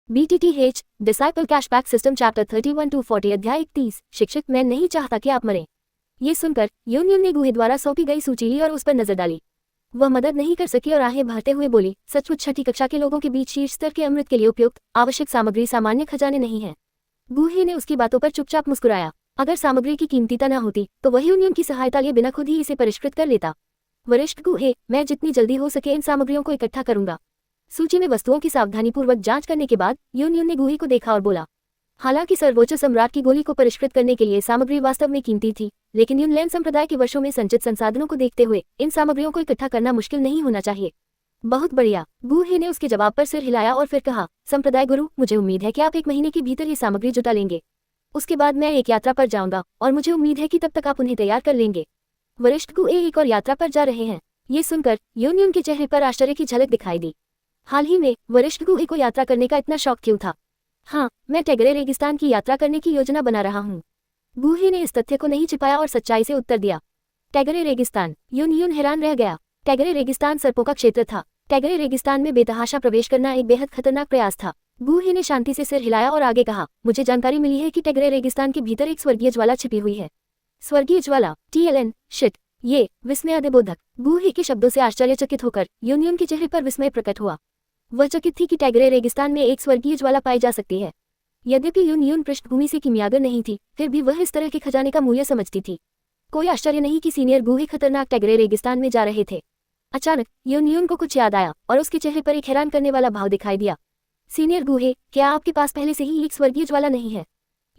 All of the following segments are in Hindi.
BTTH disciple cashback system chapter 31 to 40 अध्याय 31 शिक्षक मैं नहीं चाहता कि आप मरें। ये सुनकर यून ने गुहे द्वारा सौंपी गई सूची ली और उस पर नजर डाली। वह मदद नहीं कर सकी और आहें भरते हुए बोली, सचमुच छठी कक्षा के लोगों के बीच शीर्ष स्तर के अमृत के लिए उपयुक्त आवश्यक सामग्री सामान्य खजाने नहीं है। गुहे ने उसकी बातों पर चुपचाप मुस्कुराया। अगर सामग्री की कीमतीता न होती तो वह यूनियन की सहायता लिए बिना खुद ही इसे परिष्कृत कर लेता। वरिष्ठ गुहे, मैं जितनी जल्दी हो सके इन सामग्रियों को इकट्ठा करूंगा। सूची में वस्तुओं की सावधानीपूर्वक जांच करने के बाद यूनियन ने गुहे को देखा और बोला, हालांकि सर्वोच्च सम्राट की गोली को परिष्कृत करने के लिए सामग्री वास्तव में कीमती थी, लेकिन यूनलैंड संप्रदाय के वर्षों में संचित संसाधनों को देखते हुए इन सामग्रियों को इकट्ठा करना मुश्किल नहीं होना चाहिए। बहुत बढ़िया, गुहे ने उसके जवाब पर सिर हिलाया और फिर कहा, संप्रदाय गुरु, मुझे उम्मीद है कि आप 1 महीने के भीतर ये सामग्री जुटा लेंगे। उसके बाद मैं एक यात्रा पर जाऊंगा और मुझे उम्मीद है कि तब तक आप उन्हें तैयार कर लेंगे। वरिष्ठ गुहे एक और यात्रा पर जा रहे हैं। ये सुनकर यूनियन के चेहरे पर आश्चर्य की झलक दिखाई दी। हाल ही में वरिष्ठ गुहे को यात्रा करने का इतना शौक क्यों था? हाँ, मैं टैगरे रेगिस्तान की यात्रा करने की योजना बना रहा हूँ। गुहे ने इस तथ्य को नहीं छिपाया और सच्चाई से उत्तर दिया। टैगरे रेगिस्तान? यून हैरान रह गया। टैगरे रेगिस्तान सर्पों का क्षेत्र था। टैगरे रेगिस्तान में बेतहाशा प्रवेश करना एक बेहद खतरनाक प्रयास था। गुहे ने शांति से सिर हिलाया और आगे कहा, मुझे जानकारी मिली है कि टैगरे रेगिस्तान के भीतर एक स्वर्गीय ज्वाला छिपी हुई है। स्वर्गीय ज्वाला? TLN, शिट, ये विस्मयादिबोधक। गुहे के शब्दों से आश्चर्यचकित होकर यूनियन के चेहरे पर विस्मय प्रकट हुआ। वह चकित थी कि टैगरे रेगिस्तान में एक स्वर्गीय ज्वाला पाई जा सकती है। यद्यपि यूनियन पृष्ठभूमि से किमियागर नहीं थी, फिर भी वह इस तरह के खजाने का मूल्य समझती थी। कोई आश्चर्य नहीं कि सीनियर गुहे खतरनाक टैगरे रेगिस्तान में जा रहे थे। अचानक यूनियन को कुछ याद आया और उसके चेहरे पर एक हैरान करने वाला भाव दिखाई दिया। सीनियर गुहे, क्या आपके पास पहले से ही एक स्वर्गीय ज्वाला नहीं है?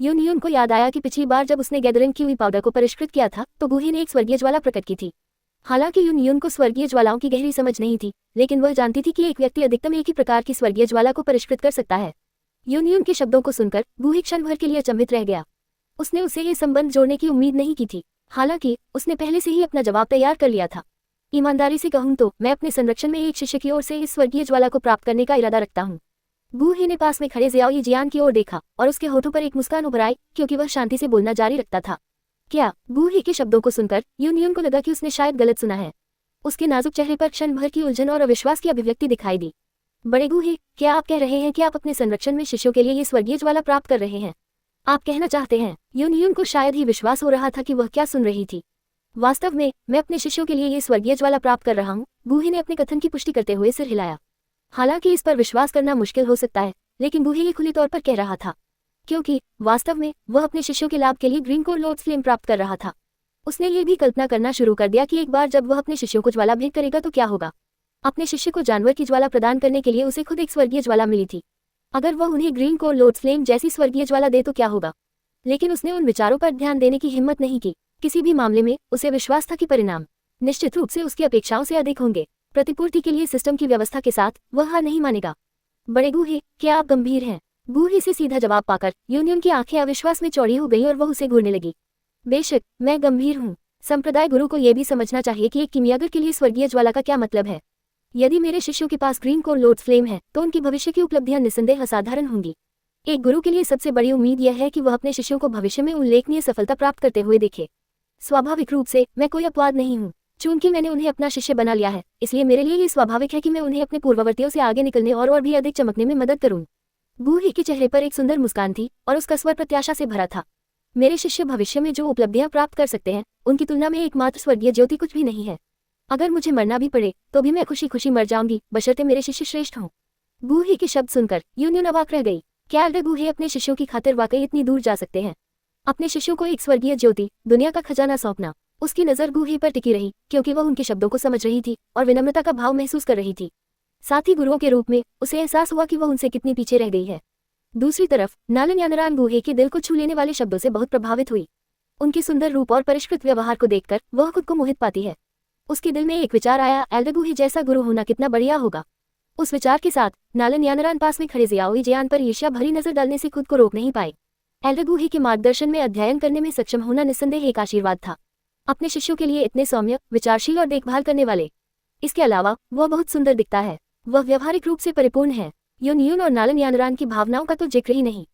यूनियन को याद आया कि पिछली बार जब उसने गैदरिंग की हुई पाउडर को परिष्कृत किया था तो गुहे ने एक स्वर्गीय ज्वाला प्रकट की थी। हालांकि यूनियन को स्वर्गीय ज्वालाओं की गहरी समझ नहीं थी, लेकिन वह जानती थी कि एक व्यक्ति अधिकतम एक ही प्रकार की स्वर्गीय ज्वाला को परिष्कृत कर सकता है। यूनियन के शब्दों को सुनकर गुहे क्षण भर के लिए अचंभित रह गया। उसने उसे ये संबंध जोड़ने की उम्मीद नहीं की थी। हालांकि उसने पहले से ही अपना जवाब तैयार कर लिया था। ईमानदारी से कहूं तो मैं अपने संरक्षण में एक शिष्य की ओर से इस स्वर्गीय ज्वाला को प्राप्त करने का इरादा रखता हूँ। गुहे ने पास में खड़े ज़ियाओ जियान की ओर देखा और उसके होठों पर एक मुस्कान उभर आई, क्योंकि वह शांति से बोलना जारी रखता था। क्या? गुहे के शब्दों को सुनकर यूनियन को लगा कि उसने शायद गलत सुना है। उसके नाजुक चेहरे पर क्षण भर की उलझन और अविश्वास की अभिव्यक्ति दिखाई दी। बड़े गुहे, क्या आप कह रहे हैं कि आप अपने संरक्षण में शिष्यों के लिए ये स्वर्गीय ज्वाला प्राप्त कर रहे हैं? आप कहना चाहते हैं? यूनियन को शायद ही विश्वास हो रहा था कि वह क्या सुन रही थी। वास्तव में मैं अपने शिष्यों के लिए ये स्वर्गीय ज्वाला प्राप्त कर रहा हूँ। गुहे ने अपने कथन की पुष्टि करते हुए सिर हिलाया। हालांकि इस पर विश्वास करना मुश्किल हो सकता है, लेकिन गुहे ये खुली तौर पर कह रहा था, क्योंकि वास्तव में वह अपने शिष्यों के लाभ के लिए ग्रीन कोर लॉर्ड फ्लेम प्राप्त कर रहा था। उसने ये भी कल्पना करना शुरू कर दिया कि एक बार जब वह अपने शिष्यों को ज्वाला भेंट करेगा तो क्या होगा। अपने शिष्य को जानवर की ज्वाला प्रदान करने के लिए उसे खुद एक स्वर्गीय ज्वाला मिली थी। अगर वह उन्हें ग्रीन कोर लॉर्ड फ्लेम जैसी स्वर्गीय ज्वाला दे तो क्या होगा। लेकिन उसने उन विचारों पर ध्यान देने की हिम्मत नहीं की। किसी भी मामले में उसे विश्वास था कि परिणाम निश्चित रूप से उसकी अपेक्षाओं से अधिक होंगे। प्रतिपूर्ति के लिए सिस्टम की व्यवस्था के साथ वह हार नहीं मानेगा। बड़े गुहे, क्या आप गंभीर हैं? गुहे से सीधा जवाब पाकर यूनियन की आंखें अविश्वास में चौड़ी हो गईं और वह उसे घूरने लगी। बेशक मैं गंभीर हूँ। संप्रदाय गुरु को यह भी समझना चाहिए कि एक किमियागर के लिए स्वर्गीय ज्वाला का क्या मतलब है। यदि मेरे शिष्यों के पास ग्रीन कोर लॉर्ड फ्लेम है तो उनकी भविष्य की उपलब्धियां निस्संदेह असाधारण होंगी। एक गुरु के लिए सबसे बड़ी उम्मीद यह है कि वह अपने शिष्यों को भविष्य में उल्लेखनीय सफलता प्राप्त करते हुए देखे। स्वाभाविक रूप से मैं कोई अपवाद नहीं हूँ। चूंकि मैंने उन्हें अपना शिष्य बना लिया है, इसलिए मेरे लिए ये स्वाभाविक है कि मैं उन्हें अपने पूर्ववर्तियों से आगे निकलने और भी अधिक चमकने में मदद करूं। गुहे के चेहरे पर एक सुंदर मुस्कान थी और उसका स्वर प्रत्याशा से भरा था। मेरे शिष्य भविष्य में जो उपलब्धियां प्राप्त कर सकते हैं उनकी तुलना में एकमात्र स्वर्गीय ज्योति कुछ भी नहीं है। अगर मुझे मरना भी पड़े तो भी मैं खुशी खुशी मर जाऊंगी, बशर्ते मेरे शिष्य श्रेष्ठ हों। गुहे के शब्द सुनकर यूनियन अवाक रह गई। क्या एल्डर गुहे अपने शिष्यों की खातिर वाकई इतनी दूर जा सकते हैं? अपने शिष्यों को एक स्वर्गीय ज्योति, दुनिया का खजाना सौंपना। उसकी नज़र गुहे पर टिकी रही, क्योंकि वह उनके शब्दों को समझ रही थी और विनम्रता का भाव महसूस कर रही थी। साथ ही गुरुओं के रूप में उसे एहसास हुआ कि वह उनसे कितनी पीछे रह गई है। दूसरी तरफ नालन यानरान गुहे के दिल को छू लेने वाले शब्दों से बहुत प्रभावित हुई। उनके सुंदर रूप और परिष्कृत व्यवहार को देखकर वह खुद को मोहित पाती है। उसके दिल में एक विचार आया, एल्डर गुहे जैसा गुरु होना कितना बढ़िया होगा। उस विचार के साथ नालन यानरान पास में खड़े ज़ियाओ जियान पर ईर्ष्या भरी नजर डालने से खुद को रोक नहीं पाए। एल्डर गुहे के मार्गदर्शन में अध्ययन करने में सक्षम होना निस्संदेह एक आशीर्वाद था। अपने शिष्यों के लिए इतने सौम्य, विचारशील और देखभाल करने वाले। इसके अलावा वह बहुत सुंदर दिखता है। वह व्यवहारिक रूप से परिपूर्ण है। यूनियन और नालन यानरान की भावनाओं का तो जिक्र ही नहीं।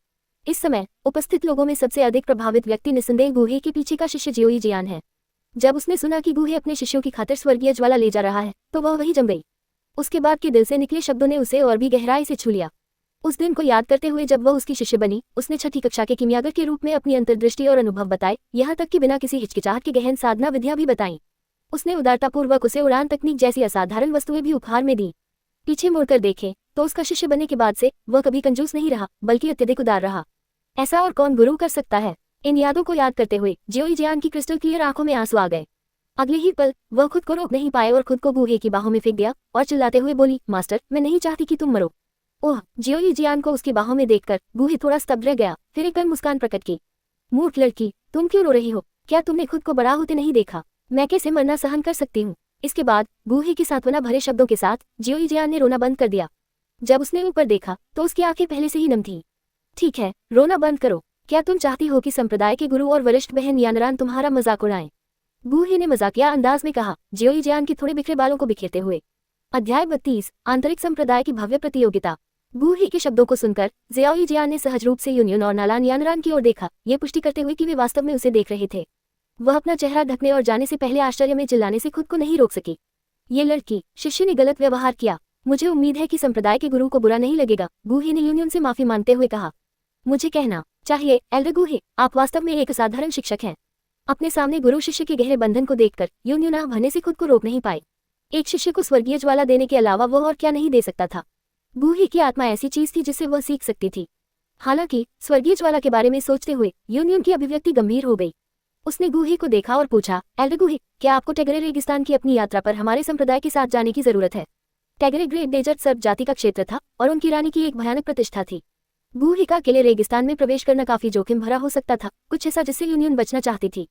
इस समय उपस्थित लोगों में सबसे अधिक प्रभावित व्यक्ति निस्संदेह गुहे के पीछे का शिष्य जियोई जियान है। जब उसने सुना कि गुहे अपने शिष्यों की खातिर स्वर्गीय ज्वाला ले जा रहा है तो वह वहीं जम गई। उसके बाद के दिल से निकले शब्दों ने उसे और भी गहराई से छू लिया। उस दिन को याद करते हुए जब वह उसकी शिष्य बनी, उसने छठी कक्षा के किमियागर के रूप में अपनी अंतर्दृष्टि और अनुभव बताए, यहाँ तक कि बिना किसी हिचकिचाहट के गहन साधना विधियां भी बताईं। उसने उदारतापूर्वक उसे उड़ान तकनीक जैसी असाधारण वस्तुएं भी उपहार में दी। पीछे मुड़कर देखें तो उसका शिष्य बनने के बाद से वह कभी कंजूस नहीं रहा, बल्कि अत्यधिक उदार रहा। ऐसा और कौन गुरु कर सकता है। इन यादों को याद करते हुए जियोई जियान की क्रिस्टल क्लियर आंखों में आंसू आ गए। अगले ही पल वह खुद को रोक नहीं पाए और खुद को गूहे की बाहों में फेंक दिया और चिल्लाते हुए बोली, मास्टर, मैं नहीं चाहती कि तुम मरो। ओह! जियोई जियान को उसकी बाहों में देखकर गूहे थोड़ा स्तब्ध रह गया, फिर एक मुस्कान प्रकट की। मूर्ख लड़की, तुम क्यों रो रही हो? क्या तुमने खुद को बड़ा होते नहीं देखा? मैं कैसे मरना सहन कर सकती हूँ। इसके बाद गूहे की सांत्वना भरे शब्दों के साथ जियोई जियान ने रोना बंद कर दिया। जब उसने ऊपर देखा तो उसकी आंखें पहले से ही नम थीं। ठीक है, रोना बंद करो। क्या तुम चाहती हो कि संप्रदाय के गुरु और वरिष्ठ बहन यानरान तुम्हारा मजाक उड़ाएं? गूहे ने मजाकिया अंदाज में कहा, जियोई जियान के थोड़े बिखरे बालों को बिखेरते हुए। अध्याय 32, आंतरिक संप्रदाय की भव्य प्रतियोगिता। गूहे के शब्दों को सुनकर जियोई जियान ने सहज रूप से यूनियन और नालान यानरान की ओर देखा, ये पुष्टि करते हुए कि वे वास्तव में उसे देख रहे थे। वह अपना चेहरा ढकने और जाने से पहले आश्चर्य में चिल्लाने से खुद को नहीं रोक सकी। ये लड़की, शिष्य ने गलत व्यवहार किया। मुझे उम्मीद है कि संप्रदाय के गुरु को बुरा नहीं लगेगा, गूहे ने यूनियन से माफी मांगते हुए कहा। मुझे कहना चाहिए एल्डर गूहे, आप वास्तव में एक असाधारण शिक्षक हैं। अपने सामने गुरु शिष्य के गहरे बंधन को देखकर यूनियन आह भरने से खुद को रोक नहीं पाए। एक शिष्य को स्वर्गीय ज्वाला देने के अलावा वह और क्या नहीं दे सकता था। गूहे की आत्मा ऐसी चीज थी जिससे वह सीख सकती थी। हालांकि स्वर्गीय ज्वाला के बारे में सोचते हुए यूनियन की अभिव्यक्ति गंभीर हो गई। उसने गूहे को देखा और पूछा, एल्डर गूहे, क्या आपको टेगरे रेगिस्तान की अपनी यात्रा पर हमारे संप्रदाय के साथ जाने की जरूरत है? टेगरे ग्रेट डेजर्ट सर्प जाति का क्षेत्र था और उनकी रानी की एक भयानक प्रतिष्ठा थी। गूहे का अकेले रेगिस्तान में प्रवेश करना काफी जोखिम भरा हो सकता था, कुछ ऐसा जिससे यूनियन बचना चाहती थी।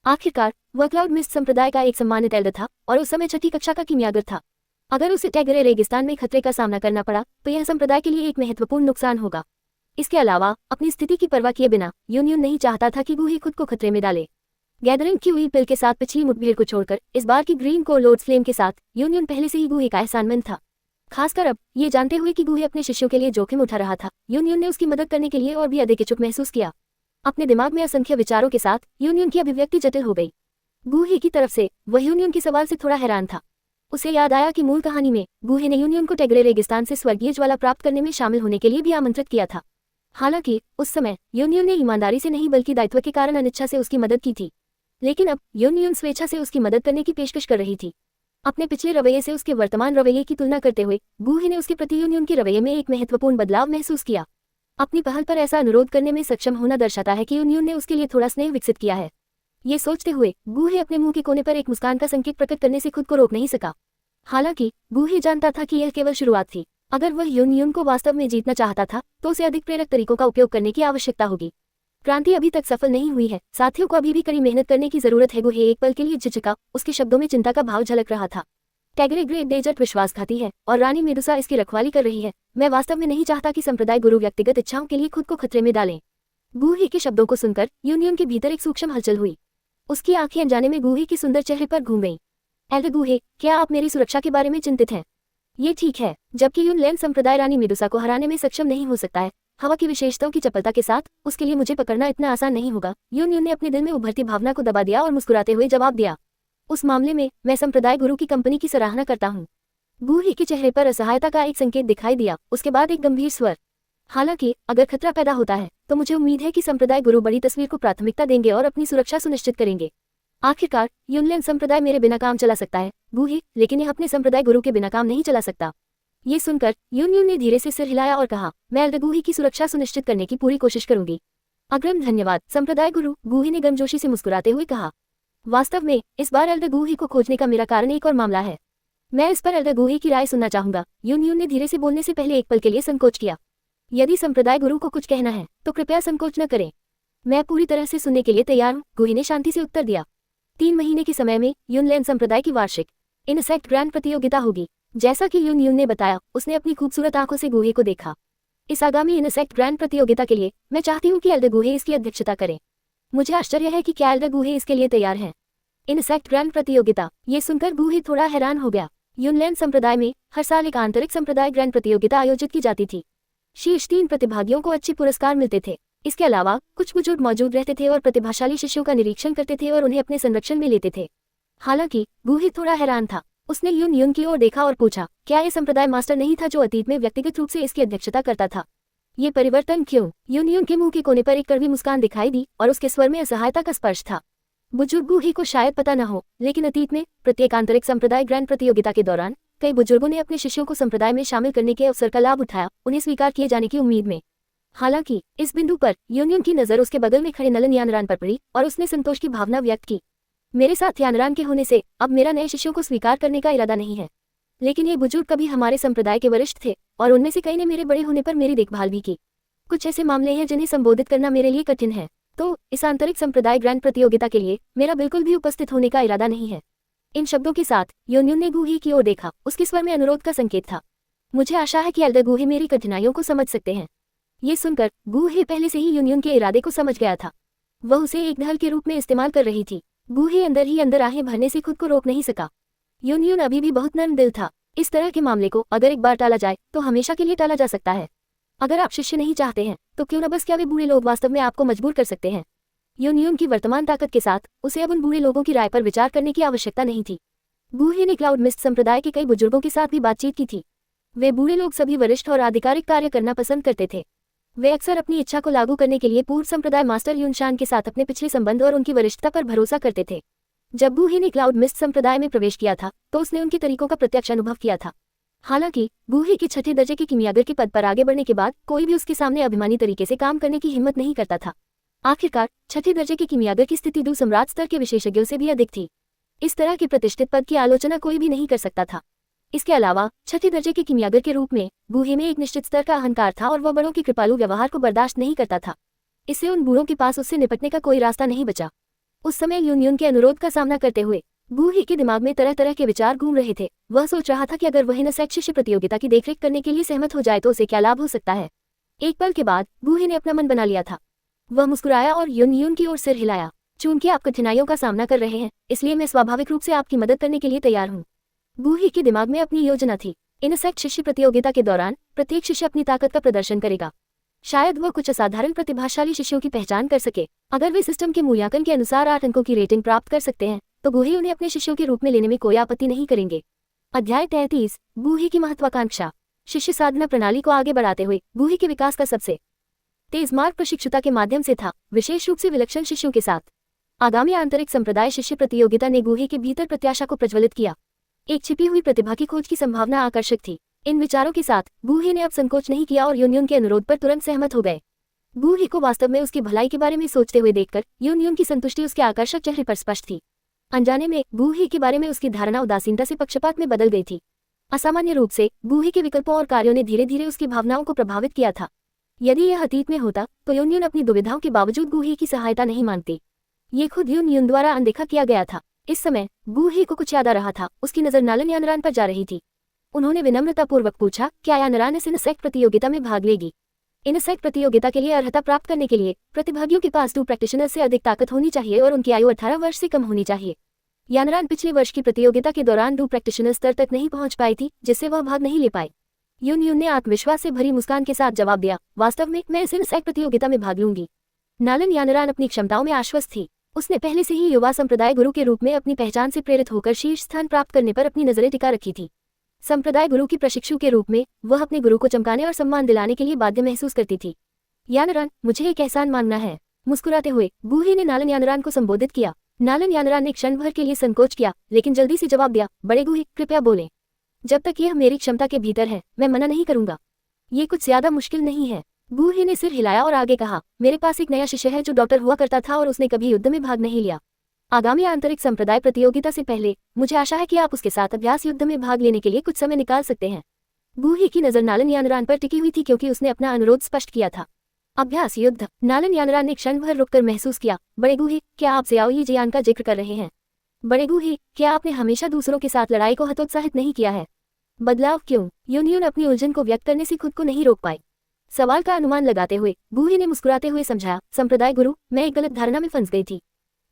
आखिरकार वह क्लाउड मिस्ट संप्रदाय का एक सम्मानित एल्डर था और उस समय छठी कक्षा का किमियागर था। अगर उसे टेगरे रेगिस्तान में खतरे का सामना करना पड़ा तो यह संप्रदाय के लिए एक महत्वपूर्ण नुकसान होगा। इसके अलावा अपनी स्थिति की परवाह किए बिना यूनियन नहीं चाहता था कि गूहे खुद को खतरे में डाले। गैदरिंग की हुई पिल के साथ पिछली मुठभेड़ को छोड़कर इस बार की ग्रीन कोर लॉर्ड्स फ्लेम के साथ यूनियन पहले से ही गूहे का एहसानमंद था। खासकर अब ये जानते हुए कि गूहे अपने शिष्यों के लिए जोखिम उठा रहा था, यूनियन ने उसकी मदद करने के लिए और भी अधिक इच्छुक महसूस किया। अपने दिमाग में असंख्य विचारों के साथ यूनियन की अभिव्यक्ति जटिल हो गई। गूहे की तरफ से वह यूनियन के सवाल से थोड़ा हैरान था। उसे याद आया कि मूल कहानी में गूहे ने यूनियन को टेगरे रेगिस्तान से स्वर्गीय ज्वाला प्राप्त करने में शामिल होने के लिए भी आमंत्रित किया था। हालांकि उस समय यूनियन ने ईमानदारी से नहीं बल्कि दायित्व के कारण अनिच्छा से उसकी मदद की थी, लेकिन अब यूनियन स्वेच्छा से उसकी मदद करने की पेशकश कर रही थी। अपने पिछले रवैये से उसके वर्तमान रवैये की तुलना करते हुए गूहे ने उसके प्रति यूनियन के रवैये में एक महत्वपूर्ण बदलाव महसूस किया। अपनी पहल पर ऐसा अनुरोध करने में सक्षम होना दर्शाता है कि यूनियन ने उसके लिए थोड़ा स्नेह विकसित किया है। ये सोचते हुए गूहे अपने मुंह के कोने पर एक मुस्कान का संकेत प्रकट करने से खुद को रोक नहीं सका। हालांकि गूहे जानता था कि यह केवल शुरुआत थी। अगर वह यूनियन को वास्तव में जीतना चाहता था तो उसे अधिक प्रेरक तरीकों का उपयोग करने की आवश्यकता होगी। क्रांति अभी तक सफल नहीं हुई है, साथियों को अभी भी कड़ी मेहनत करने की जरूरत है। गूहे एक पल के लिए झिझका, उसके शब्दों में चिंता का भाव झलक रहा था। टेगरे ग्रेट डेजर्ट विश्वासघाती है और रानी मेडुसा इसकी रखवाली कर रही है। मैं वास्तव में नहीं चाहता कि संप्रदाय गुरु व्यक्तिगत इच्छाओं के लिए खुद को खतरे में डालें। गूहे के शब्दों को सुनकर यूनियन के भीतर एक सूक्ष्म हलचल हुई। उसकी आंखें अनजाने में गूहे के सुंदर चेहरे पर घूम गईं। एल्डर गूहे, क्या आप मेरी सुरक्षा के बारे में चिंतित हैं? ये ठीक है, जबकि यूनलैंड संप्रदाय रानी मेडुसा को हराने में सक्षम नहीं हो सकता है, हवा की विशेषताओं की चपलता के साथ उसके लिए मुझे पकड़ना इतना आसान नहीं होगा। यूनियन ने अपने दिल में उभरती भावना को दबा दिया और मुस्कुराते हुए जवाब दिया, उस मामले में मैं संप्रदाय गुरु की कंपनी की सराहना करता हूँ। गूहे के चेहरे पर असहायता का एक संकेत दिखाई दिया, उसके बाद एक गंभीर स्वर, हालांकि अगर खतरा पैदा होता है तो मुझे उम्मीद है कि संप्रदाय गुरु बड़ी तस्वीर को प्राथमिकता देंगे और अपनी सुरक्षा सुनिश्चित करेंगे। आखिरकार यूनलैंड संप्रदाय मेरे बिना काम चला सकता है गूहे, लेकिन यह अपने संप्रदाय गुरु के बिना काम नहीं चला सकता। ये सुनकर यूनियन ने धीरे से सिर हिलाया और कहा, मैं एल्डर गूहे की सुरक्षा सुनिश्चित करने की पूरी कोशिश करूंगी। अग्रिम धन्यवाद संप्रदाय गुरु, गूहे ने गर्मजोशी से मुस्कुराते हुए कहा। वास्तव में इस बार एल्डर गूहे को खोजने का मेरा कारण एक और मामला है। मैं इस पर एल्डर गूहे की राय सुनना चाहूंगा। यूनियन ने धीरे से बोलने से पहले एक पल के लिए संकोच किया। यदि संप्रदाय गुरु को कुछ कहना है तो कृपया संकोच न करें, मैं पूरी तरह से सुनने के लिए तैयार हूँ, गूहे ने शांति से उत्तर दिया। 3 महीने के समय में यूनलैंड संप्रदाय की वार्षिक इनसेक्ट ग्रैंड प्रतियोगिता होगी। जैसा कि यूनियन ने बताया, उसने अपनी खूबसूरत आंखों से गूहे को देखा। इस आगामी इनसेक्ट ग्रैंड प्रतियोगिता के लिए मैं चाहती हूँ कि एल्डर गूहे इसकी अध्यक्षता करें। मुझे आश्चर्य है कि क्या एल्डर गूहे इसके लिए तैयार हैं। इनसेक्ट ग्रैंड प्रतियोगिता, ये सुनकर गूहे थोड़ा हैरान हो गया। यूनलैंड संप्रदाय में हर साल एक आंतरिक संप्रदाय ग्रैंड प्रतियोगिता आयोजित की जाती थी। शीर्ष 3 प्रतिभागियों को अच्छे पुरस्कार मिलते थे। इसके अलावा कुछ बुजुर्ग मौजूद रहते थे और प्रतिभाशाली शिष्यों का निरीक्षण करते थे और उन्हें अपने संरक्षण में लेते थे। हालांकि गूहे थोड़ा हैरान था। उसने यूनियन की ओर देखा और पूछा, क्या यह संप्रदाय मास्टर नहीं था जो अतीत में व्यक्तिगत रूप से इसकी अध्यक्षता करता था? ये परिवर्तन क्यों? यूनियन के मुंह के कोने पर एक कड़वी मुस्कान दिखाई दी और उसके स्वर में असहायता का स्पर्श था। बुजुर्ग गूही को शायद पता न हो, लेकिन अतीत में प्रत्येक आंतरिक संप्रदाय ग्रैंड प्रतियोगिता के दौरान कई बुजुर्गों ने अपने शिष्यों को संप्रदाय में शामिल करने के अवसर का लाभ उठाया, उन्हें स्वीकार किए जाने की उम्मीद में। हालांकि इस बिंदु पर यूनियन की नजर उसके बगल में खड़े नलन यानरान पर पड़ी और उसने संतोष की भावना व्यक्त की। मेरे साथ यानरान के होने से अब मेरा नए शिष्यों को स्वीकार करने का इरादा नहीं है, लेकिन ये बुजुर्ग कभी हमारे संप्रदाय के वरिष्ठ थे और उनमें से कई ने मेरे बड़े होने पर मेरी देखभाल भी की। कुछ ऐसे मामले हैं जिन्हें संबोधित करना मेरे लिए कठिन है, तो इस आंतरिक संप्रदाय ग्रैंड प्रतियोगिता के लिए मेरा बिल्कुल भी उपस्थित होने का इरादा नहीं है। इन शब्दों के साथ यूनियन ने गूही की ओर देखा। उसके स्वर में अनुरोध का संकेत था। मुझे आशा है कि एल्डर गूही मेरी कठिनाइयों को समझ सकते हैं। ये सुनकर गूही पहले से ही यूनियन के इरादे को समझ गया था। वह उसे एक ढाल के रूप में इस्तेमाल कर रही थी। गूही अंदर ही अंदर आहें भरने से खुद को रोक नहीं सका। यूनियन अभी भी बहुत नर्म दिल था। इस तरह के मामले को अगर एक बार टाला जाए तो हमेशा के लिए टाला जा सकता है। अगर आप शिष्य नहीं चाहते हैं तो क्यों न बस क्या वे बूढ़े लोग वास्तव में आपको मजबूर कर सकते हैं। यूनियन की वर्तमान ताकत के साथ उसे अब उन बूढ़े लोगों की राय पर विचार करने की आवश्यकता नहीं थी। गूही ने क्लाउड मिस्ट संप्रदाय के कई बुजुर्गों के साथ भी बातचीत की थी। वे बूढ़े लोग सभी वरिष्ठ और आधिकारिक कार्य करना पसंद करते थे। वे अक्सर अपनी इच्छा को लागू करने के लिए पूर्व संप्रदाय मास्टर यूनशान के साथ अपने पिछले संबंध और उनकी वरिष्ठता पर भरोसा करते थे। जब गूही ने क्लाउड मिस्ट संप्रदाय में प्रवेश किया था तो उसने उनके तरीकों का प्रत्यक्ष अनुभव किया था। हालांकि गूही के छठे दर्जे के कीमियागर के पद पर आगे बढ़ने के बाद कोई भी उसके सामने अभिमानी तरीके से काम करने की हिम्मत नहीं करता था। आखिरकार छठे दर्जे के कीमियागर की स्थिति दू सम्राट स्तर के विशेषज्ञों से भी अधिक थी। इस तरह के प्रतिष्ठित पद की आलोचना कोई भी नहीं कर सकता था। इसके अलावा छठे दर्जे के कीमियागर के रूप में गूही में एक निश्चित स्तर का अहंकार था और वह बड़ों के कृपालु व्यवहार को बर्दाश्त नहीं करता था। इससे उन बूढ़ों के पास उससे निपटने का कोई रास्ता नहीं बचा। उस समय यूनियन के अनुरोध का सामना करते हुए गूही के दिमाग में तरह तरह के विचार घूम रहे थे। वह सोच रहा था कि अगर वह इनसेक्ट शिष्य प्रतियोगिता की देखरेख करने के लिए सहमत हो जाए तो उसे क्या लाभ हो सकता है। एक पल के बाद गूही ने अपना मन बना लिया था। वह मुस्कुराया और यूनियन की ओर सिर हिलाया। चूंकि आप कठिनाइयों का सामना कर रहे हैं, इसलिए मैं स्वाभाविक रूप से आपकी मदद करने के लिए तैयार हूँ। गूही के दिमाग में अपनी योजना थी। इनसेक्ट शिष्य प्रतियोगिता के दौरान प्रत्येक शिष्य अपनी ताकत का प्रदर्शन करेगा। शायद वह कुछ असाधारण प्रतिभाशाली शिष्यों की पहचान कर सके। अगर वे सिस्टम के मूल्यांकन के अनुसार 8 अंकों की रेटिंग प्राप्त कर सकते हैं तो गूही उन्हें अपने शिष्यों के रूप में लेने में कोई आपत्ति नहीं करेंगे। अध्याय 33 गूही की महत्वाकांक्षा। शिष्य साधना प्रणाली को आगे बढ़ाते हुए गूही के विकास का सबसे तेज मार्ग प्रशिक्षुता के माध्यम से था, विशेष रूप से विलक्षण शिष्यों के साथ। आगामी आंतरिक संप्रदाय शिष्य प्रतियोगिता ने गूही के भीतर प्रत्याशा को प्रज्वलित किया। एक छिपी हुई प्रतिभा की खोज की संभावना आकर्षक थी। इन विचारों के साथ गूही ने अब संकोच नहीं किया और यूनियन के अनुरोध पर तुरंत सहमत हो गए। गूही को वास्तव में उसकी भलाई के बारे में सोचते हुए देखकर यूनियन की संतुष्टि उसके आकर्षक चेहरे पर स्पष्ट थी। अनजाने में गूही के बारे में उसकी धारणा उदासीनता से पक्षपात में बदल गई थी। असामान्य रूप से गूही के विकल्पों और कार्यों ने धीरे धीरे उसकी भावनाओं को प्रभावित किया था। यदि यह अतीत में होता तो यूनियन अपनी दुविधाओं के बावजूद गूही की सहायता नहीं मांगती। ये खुद यूनियन द्वारा अनदेखा किया गया था। इस समय गूही को कुछ याद आ रहा था। उसकी नजर नालन यानरान पर जा रही थी। उन्होंने विनम्रतापूर्वक पूछा, क्या यानरान इस इनसेक्ट प्रतियोगिता में भाग लेगी? इनसेक्ट प्रतियोगिता के लिए अर्हता प्राप्त करने के लिए प्रतिभागियों के पास 2 प्रैक्टिशनर से अधिक ताकत होनी चाहिए और उनकी आयु 18 वर्ष से कम होनी चाहिए। यानरान पिछले वर्ष की प्रतियोगिता के दौरान 2 प्रैक्टिशनर स्तर तक नहीं पहुंच पाई थी, जिससे वह भाग नहीं ले पाई। यूनियन ने आत्मविश्वास से भरी मुस्कान के साथ जवाब दिया, वास्तव में मैं इस इनसेक्ट प्रतियोगिता में भाग लूंगी। नालन यानरान अपनी क्षमताओं में आश्वस्त थी। उसने पहले से ही युवा संप्रदाय गुरु के रूप में अपनी पहचान से प्रेरित होकर शीर्ष स्थान प्राप्त करने पर अपनी नजरें टिका रखी थी। संप्रदाय गुरु की प्रशिक्षु के रूप में वह अपने गुरु को चमकाने और सम्मान दिलाने के लिए बाध्य महसूस करती थी। यानरान, मुझे एक एहसान मांगना है। मुस्कुराते हुए गूही ने नालन यानरान को संबोधित किया। नालन यानरान ने क्षण भर के लिए संकोच किया, लेकिन जल्दी से जवाब दिया, बड़े गूही, कृपया बोलें। जब तक यह मेरी क्षमता के भीतर है, मैं मना नहीं करूंगा। ये कुछ ज्यादा मुश्किल नहीं है। गूही ने सिर हिलाया और आगे कहा, मेरे पास एक नया शिष्य है जो डॉक्टर हुआ करता था और उसने कभी युद्ध में भाग नहीं लिया। आगामी आंतरिक संप्रदाय प्रतियोगिता से पहले मुझे आशा है कि आप उसके साथ अभ्यास युद्ध में भाग लेने के लिए कुछ समय निकाल सकते हैं। गूही की नजर नालन यानरान पर टिकी हुई थी क्योंकि उसने अपना अनुरोध स्पष्ट किया था। अभ्यास युद्ध। नालन यानरान ने क्षण भर रुककर महसूस किया, बड़े गूही, क्या आप ज़ियाओ जियान का जिक्र कर रहे हैं? बड़े गूही, क्या आपने हमेशा दूसरों के साथ लड़ाई को हतोत्साहित नहीं किया है? बदलाव क्यों? यूनियन अपनी उलझन को व्यक्त करने से खुद को नहीं रोक पाई। सवाल का अनुमान लगाते हुए गूही ने मुस्कुराते हुए समझाया, संप्रदाय गुरु, मैं एक गलत धारणा में फंस गई थी।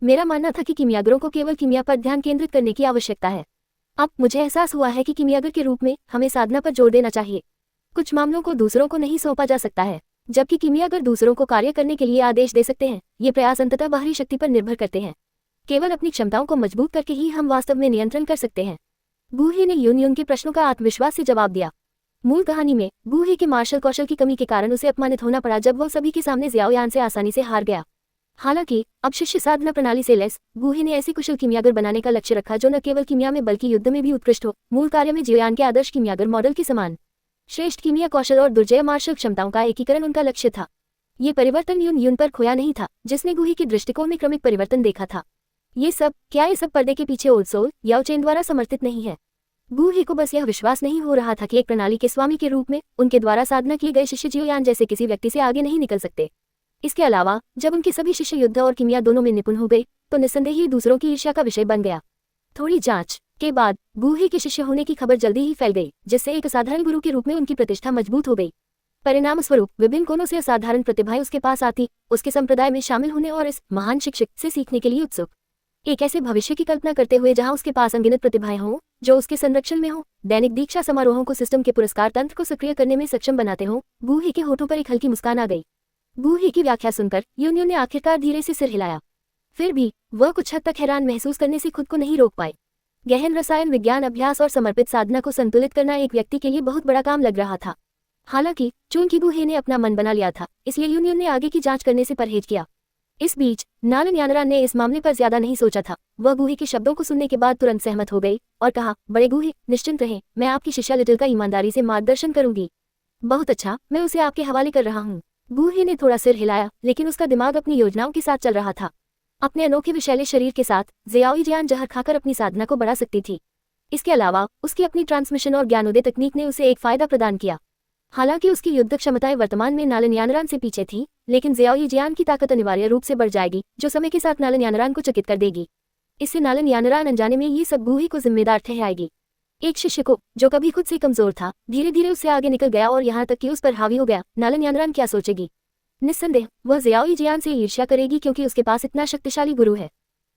मेरा मानना था कि कीमियागरों को केवल कीमिया पर ध्यान केंद्रित करने की आवश्यकता है। अब मुझे एहसास हुआ है कि कीमियागर के रूप में हमें साधना पर जोर देना चाहिए। कुछ मामलों को दूसरों को नहीं सौंपा जा सकता है, जबकि कीमियागर दूसरों को कार्य करने के लिए आदेश दे सकते हैं। ये प्रयास अंततः बाहरी शक्ति पर निर्भर करते हैं। केवल अपनी क्षमताओं को मजबूत करके ही हम वास्तव में नियंत्रण कर सकते हैं। गूही ने यूनियन के प्रश्नों का आत्मविश्वास से जवाब दिया। मूल कहानी में गू ही के मार्शल कौशल की कमी के कारण उसे अपमानित होना पड़ा जब वह सभी के सामने जियाओ यान से आसानी से हार गया। हालांकि अब शिष्य साधना प्रणाली से लैस गू ही ने ऐसी कुशल कीमियागर बनाने का लक्ष्य रखा जो न केवल कीमिया में बल्कि युद्ध में भी उत्कृष्ट हो। मूल कार्य में जियोयान के आदर्श कीमियागर मॉडल के समान श्रेष्ठ कीमिया कौशल और दुर्जय मार्शल क्षमताओं का एकीकरण उनका लक्ष्य था। ये परिवर्तन यून पर खोया नहीं था, जिसने गू ही के दृष्टिकोण में क्रमिक परिवर्तन देखा था। ये सब पर्दे के पीछे ओल्ड सोल याओ चेन द्वारा समर्थित नहीं है। गू ही को बस यह विश्वास नहीं हो रहा था कि एक प्रणाली के स्वामी के रूप में उनके द्वारा साधना किए गए शिष्य जियोयान जैसे किसी व्यक्ति से आगे नहीं निकल सकते। इसके अलावा जब उनके सभी शिष्य युद्ध और कीमिया दोनों में निपुण हो गए तो निस्संदेह ही दूसरों की ईर्ष्या का विषय बन गया। थोड़ी जांच के बाद गू ही के शिष्य होने की खबर जल्दी ही फैल गई, जिससे एक असाधारण गुरु के रूप में उनकी प्रतिष्ठा मजबूत हो गई। परिणाम स्वरूप विभिन्न कोनों से असाधारण प्रतिभाएं उसके पास आती, उसके संप्रदाय में शामिल होने और इस महान शिक्षक से सीखने के लिए उत्सुक। एक ऐसे भविष्य की कल्पना करते हुए जहां उसके पास अनगिनत प्रतिभाएं हों जो उसके संरक्षण में हो, दैनिक दीक्षा समारोहों को सिस्टम के पुरस्कार तंत्र को सक्रिय करने में सक्षम बनाते हों, गू ही के होठों पर एक हल्की मुस्कान आ गई। गू ही की व्याख्या सुनकर यून ने आखिरकार धीरे से सिर हिलाया। फिर भी वह कुछ हद तक हैरान महसूस करने से खुद को नहीं रोक पाए। गहन रसायन विज्ञान अभ्यास और समर्पित साधना को संतुलित करना एक व्यक्ति के लिए बहुत बड़ा काम लग रहा था। हालांकि चूंकि गू ही ने अपना मन बना लिया था, इसलिए यून ने आगे की जांच करने से परहेज किया। इस बीच नालन यानरान ने इस मामले पर ज्यादा नहीं सोचा था। वह गूही के शब्दों को सुनने के बाद तुरंत सहमत हो गई और कहा, बड़े गूही, निश्चिंत रहें, मैं आपकी शिष्या लिटिल का ईमानदारी से मार्गदर्शन करूंगी। बहुत अच्छा, मैं उसे आपके हवाले कर रहा हूँ। गूही ने थोड़ा सिर हिलाया, लेकिन उसका दिमाग अपनी योजनाओं के साथ चल रहा था। अपने अनोखे विशैले शरीर के साथ जियाओ जियान जहर खाकर अपनी साधना को बढ़ा सकती थी। इसके अलावा उसकी अपनी ट्रांसमिशन और ज्ञानोदय तकनीक ने उसे एक फायदा प्रदान किया। हालांकि उसकी युद्ध क्षमताएं वर्तमान में नालन यानरान से पीछे थी, लेकिन जियाओ जियान की ताकत अनिवार्य रूप से बढ़ जाएगी, जो समय के साथ नालन यानरान को चकित कर देगी। इससे नालन यानरान अनजाने में ये सब गूही को जिम्मेदार ठहराएगी। एक शिष्य को जो कभी खुद से कमजोर था धीरे धीरे उससे आगे निकल गया और यहाँ तक कि उस पर हावी हो गया। नालन यानरान क्या सोचेगी? निस्संदेह वह जियाओ जियान से ईर्ष्या करेगी, क्योंकि उसके पास इतना शक्तिशाली गुरु है।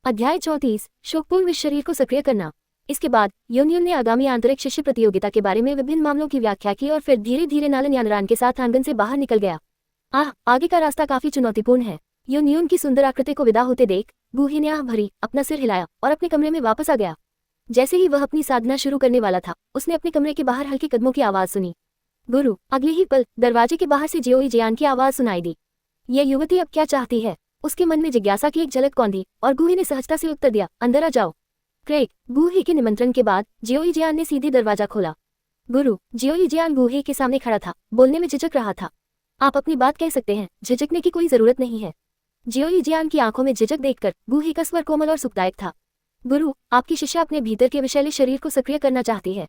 अध्याय 34 शोकपूर्ण विष शरीर को सक्रिय करना। इसके बाद यून ने आगामी आंतरिक शिष्य प्रतियोगिता के बारे में विभिन्न मामलों की व्याख्या की और फिर धीरे धीरे नालन यानरान के साथ आंगन से बाहर निकल गया। आगे का रास्ता काफी चुनौतीपूर्ण है। यून की सुंदर आकृति को विदा होते देख गूही ने आह भरी, अपना सिर हिलाया और अपने कमरे में वापस आ गया। जैसे ही वह अपनी साधना शुरू करने वाला था, उसने अपने कमरे के बाहर हल्के कदमों की आवाज सुनी। गुरु! अगले ही पल दरवाजे के बाहर से जियाओ जियान की आवाज सुनाई दी। यह युवती अब क्या चाहती है? उसके मन में जिज्ञासा की एक झलक कौंधी और गूही ने सहजता से उत्तर दिया, अंदर आ जाओ। क्रेग! गूही के निमंत्रण के बाद जियाओ जियान ने सीधे दरवाजा खोला। गुरु! जियाओ जियान गूही के सामने खड़ा था, बोलने में झिझक रहा था। आप अपनी बात कह सकते हैं, झिझकने की कोई जरूरत नहीं है। जियाओ जियान की आंखों में झिझक देखकर गूही का स्वर कोमल और सुखदायक था। गुरु! आपकी शिष्या अपने भीतर के विशैले शरीर को सक्रिय करना चाहती है।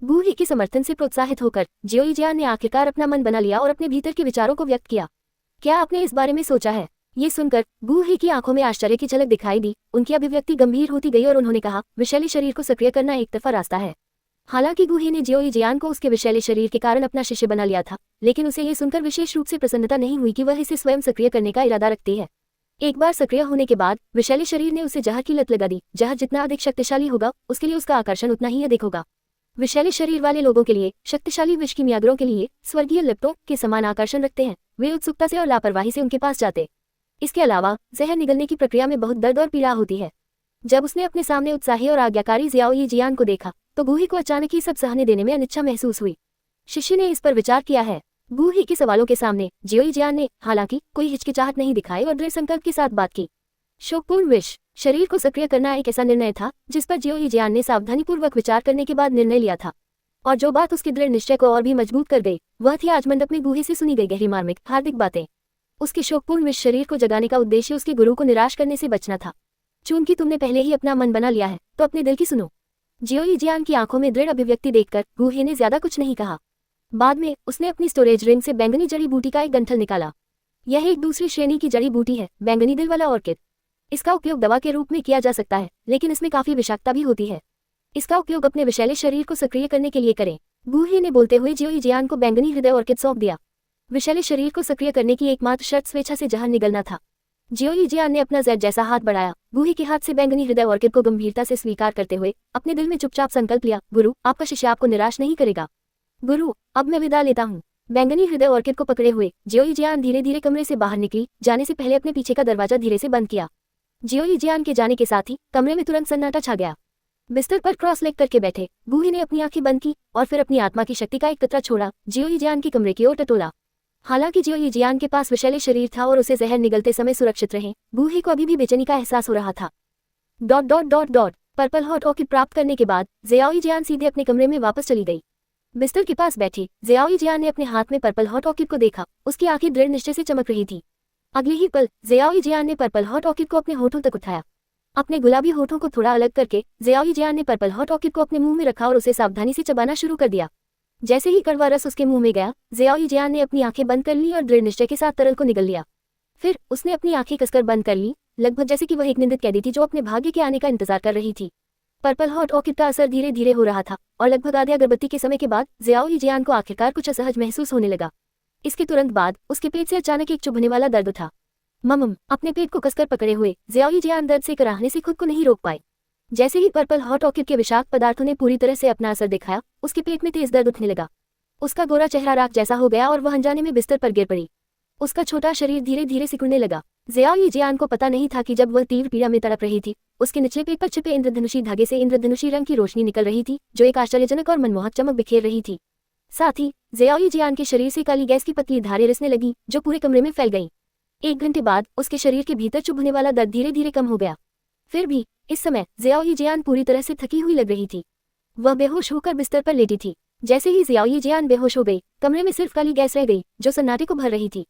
गूही के समर्थन से प्रोत्साहित होकर जियाओ जियान ने आखिरकार अपना मन बना लिया और अपने भीतर के विचारों को व्यक्त किया। क्या आपने इस बारे में सोचा है? ये सुनकर गूही की आंखों में आश्चर्य की झलक दिखाई दी। उनकी अभिव्यक्ति गंभीर होती गई और उन्होंने कहा, विशैले शरीर को सक्रिय करना एक तरफा रास्ता है। हालांकि गूही ने जियाओ जियान को उसके विशैले शरीर के कारण अपना शिष्य बना लिया था, लेकिन उसे ये सुनकर विशेष रूप से प्रसन्नता नहीं हुई कि वह इसे स्वयं सक्रिय करने का इरादा रखती है। एक बार सक्रिय होने के बाद विशैले शरीर ने उसे जहर की लत लगा दी। जहर जितना अधिक शक्तिशाली होगा, उसके लिए उसका आकर्षण उतना ही अधिक होगा। विशैले शरीर वाले लोगों के लिए शक्तिशाली विष कीमियागरों के लिए स्वर्गीय लिप्टों के समान आकर्षण रखते हैं। वे उत्सुकता से और लापरवाही से उनके पास जाते। इसके अलावा जहर निगलने की प्रक्रिया में बहुत दर्द और पीड़ा होती है। जब उसने अपने सामने उत्साही और आज्ञाकारी जियाओ जियान को देखा तो गूही को अचानक ही सब सहने देने में अनिच्छा महसूस हुई। शिष्य ने इस पर विचार किया है। गूही के सवालों के सामने जियाओ जियान ने हालांकि कोई हिचकिचाहट नहीं दिखाई और दृढ़ संकल्प के साथ बात की। शोकपूर्ण विष शरीर को सक्रिय करना एक ऐसा निर्णय था जिस पर जियाओ जियान ने सावधानीपूर्वक विचार करने के बाद निर्णय लिया था, और जो बात उसके दृढ़ निश्चय को और भी मजबूत कर गई वह थी आज मंडप में गूही से सुनी गई गहरी मार्मिक हार्दिक बातें। उसके शोकपूर्ण विष शरीर को जगाने का उद्देश्य उसके गुरु को निराश करने से बचना था। चूंकि तुमने पहले ही अपना मन बना लिया है तो अपने दिल की सुनो। जियाओ जियान की आंखों में दृढ़ अभिव्यक्ति देखकर गूही ने ज्यादा कुछ नहीं कहा। बाद में उसने अपनी स्टोरेज रिंग से बैंगनी जड़ी बूटी का एक गंठल निकाला। यह एक दूसरी श्रेणी की जड़ी बूटी है, बैंगनी दिल वाला ऑर्किड। इसका उपयोग दवा के रूप में किया जा सकता है, लेकिन इसमें काफी विषाक्तता भी होती है। इसका उपयोग अपने विशैले शरीर को सक्रिय करने के लिए करें। गूही ने बोलते हुए जियाओ जियान को बैंगनी हृदय ऑर्किड सौंप दिया। विशैले शरीर को सक्रिय करने की एकमात्र शर्त स्वेच्छा से जहर निगलना था। जियाओ जियान ने अपना जेड जैसा हाथ बढ़ाया। गूही के हाथ से बैंगनी हृदय ऑर्किड को गंभीरता से स्वीकार करते हुए अपने दिल में चुपचाप संकल्प लिया, गुरु, आपका शिष्य आपको निराश नहीं करेगा। गुरु, अब मैं विदा लेता हूँ। बैंगनी हृदय ऑर्किड को पकड़े हुए जियाओ जियान धीरे धीरे कमरे से बाहर निकली। जाने से पहले अपने पीछे का दरवाजा धीरे से बंद किया। जियाओ जियान के जाने के साथ ही कमरे में तुरंत सन्नाटा छा गया। बिस्तर पर क्रॉस लेग करके बैठे गूही ने अपनी आंखें बंद की और फिर अपनी आत्मा की शक्ति का एक कतरा छोड़ा जियो यीजियान के कमरे की ओर टटोला। हालांकि जियो यीजियान के पास विषैले शरीर था और उसे जहर निगलते समय सुरक्षित रहे, गूही को अभी भी बेचैनी का एहसास हो रहा था। पर्पल हॉट ऑर्किड प्राप्त करने के बाद जियाओ यीजियान सीधे अपने कमरे में वापस चली गई। बिस्तर के पास बैठी जियाओ यीजियान ने अपने हाथ में पर्पल हॉट ऑर्किड को देखा, उसकी आंखें दृढ़ निश्चय से चमक रही थी। अगले ही पल जियाओ यीजियान ने पर्पल हॉट ऑर्किड को अपने होठों तक उठाया। अपने गुलाबी होठों को थोड़ा अलग करके जियाओ यीजियान ने पर्पल हॉट ऑर्किड को अपने मुंह में रखा और उसे सावधानी से चबाना शुरू कर दिया। जैसे ही कड़वा रस उसके मुंह में गया, जियाओ यीजियान ने अपनी आंखें बंद कर ली और दृढ़ निश्चय के साथ तरल को निगल लिया। फिर उसने अपनी आंखें कसकर बंद कर ली, लगभग जैसे कि वह एक निंदित कैदी थी जो अपने भाग्य के आने का इंतजार कर रही थी। पर्पल हॉट ऑर्किड का असर धीरे धीरे हो रहा था और लगभग आधे अगरबत्ती के समय के बाद जियाओ यीजियान को आखिरकार कुछ असहज महसूस होने लगा। इसके तुरंत बाद उसके पेट से अचानक एक चुभने वाला दर्द उठा। अपने पेट को कसकर पकड़े हुए जियाओ यीजियान दर्द से कराहने से खुद को नहीं रोक पाए। जैसे ही पर्पल हॉट ऑर्किड के विषाक्त पदार्थों ने पूरी तरह से अपना असर दिखाया, उसके पेट में तेज दर्द उठने लगा। उसका गोरा चेहरा राख जैसा हो गया और वह अनजाने में बिस्तर पर गिर पड़ी। उसका छोटा शरीर धीरे धीरे सिकुड़ने लगा। जियाओ यीजियान को पता नहीं था कि जब वह तीव्र पीड़ा में तड़प रही थी, उसके निचले पेट पर छिपे इंद्रधनुषी धागे से इंद्रधनुषी रंग की रोशनी निकल रही थी जो एक आश्चर्यजनक और मनमोहक चमक बिखेर रही थी। साथ ही जियाओ यीजियान के शरीर से काली गैस की पतली धारें रिसने लगी जो पूरे कमरे में फैल गईं। 1 घंटे बाद उसके शरीर के भीतर चुभने वाला दर्द धीरे धीरे कम हो गया। फिर भी इस समय जियाओ यीजियान पूरी तरह से थकी हुई लग रही थी। वह बेहोश होकर बिस्तर पर लेटी थी। जैसे ही जियाओ यीजियान बेहोश हो गई, कमरे में सिर्फ काली गैस रह गई जो सन्नाटे को भर रही थी।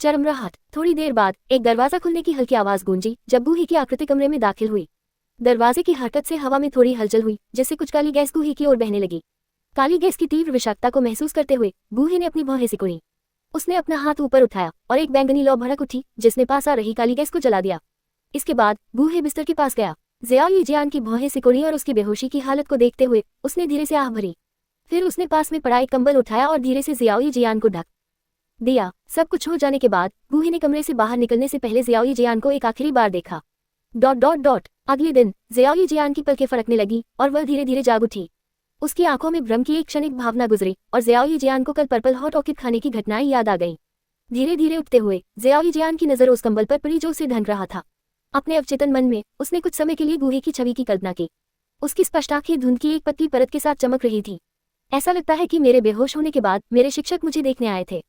चरमराहट। थोड़ी देर बाद एक दरवाजा खुलने की हल्की आवाज गूंजी जब गूही की आकृति कमरे में दाखिल हुई। दरवाजे की हरकत से हवा में थोड़ी हलचल हुई जिससे कुछ काली गैस गूही की ओर बहने लगी। काली गैस की तीव्र विषाक्तता को महसूस करते हुए गूही ने अपनी भौहें सिकुड़ी। उसने अपना हाथ ऊपर उठाया और एक बैंगनी लौ भड़क उठी जिसने पास आ रही काली गैस को जला दिया। इसके बाद गूही बिस्तर के पास गया। जियाओ यीजियान की भौहें सिकुड़ी और उसकी बेहोशी की हालत को देखते हुए उसने धीरे से आह भरी। फिर उसने पास में पड़ा एक कंबल उठाया और धीरे से जियाओ यीजियान को ढक दिया। सब कुछ हो जाने के बाद गूही ने कमरे से बाहर निकलने से पहले जियाओ यीजियान को एक आखिरी बार देखा। अगले दिन जियाओ यीजियान की पलकें फड़कने लगी और वह धीरे धीरे जाग उठी। उसकी आंखों में भ्रम की एक क्षणिक भावना गुजरी और जियाओ यीजियान को कल पर्पल हॉट ऑर्किड खाने की घटनाएं याद आ गईं। धीरे धीरे उठते हुए जियाओ यीजियान की नजर उस कंबल पर पड़ी जो उसे ढंक रहा था। अपने अवचेतन मन में उसने कुछ समय के लिए गूही की छवि की कल्पना की। उसकी स्पष्ट आंखें धुंध की एक पतली परत के साथ चमक रही थी। ऐसा लगता है कि मेरे बेहोश होने के बाद मेरे शिक्षक मुझे देखने आए थे।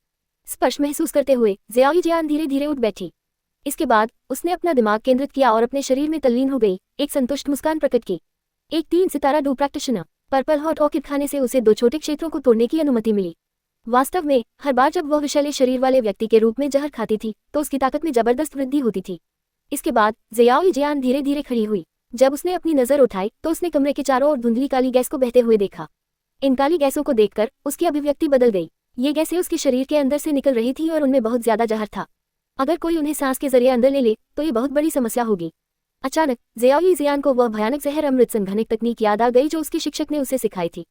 स्पर्श महसूस करते हुए जियाओ यीजियान धीरे धीरे उठ बैठी। इसके बाद उसने अपना दिमाग केंद्रित किया और अपने शरीर में तल्लीन हो गई, एक संतुष्ट मुस्कान प्रकट की। एक 3 सितारा डू प्रैक्टिशनर। पर्पल हॉट ऑर्किड खाने से उसे 2 छोटे क्षेत्रों को तोड़ने की अनुमति मिली। वास्तव में हर बार जब वह विषैले शरीर वाले व्यक्ति के रूप में जहर खाती थी तो उसकी ताकत में जबरदस्त वृद्धि होती थी। इसके बाद जियाओ यीजियान धीरे धीरे खड़ी हुई। जब उसने अपनी नजर उठाई तो उसने कमरे के चारों ओर धुंधली काली गैस को बहते हुए देखा। इन काली गैसों को देखकर उसकी अभिव्यक्ति बदल गई। ये गैसें उसके शरीर के अंदर से निकल रही थी और उनमें बहुत ज्यादा जहर था। अगर कोई उन्हें सांस के जरिए अंदर ले ले तो ये बहुत बड़ी समस्या होगी। अचानक जियाओ यीजियान को वह भयानक जहर अमृत संघनित तकनीक याद आ गई जो उसके शिक्षक ने उसे सिखाई थी।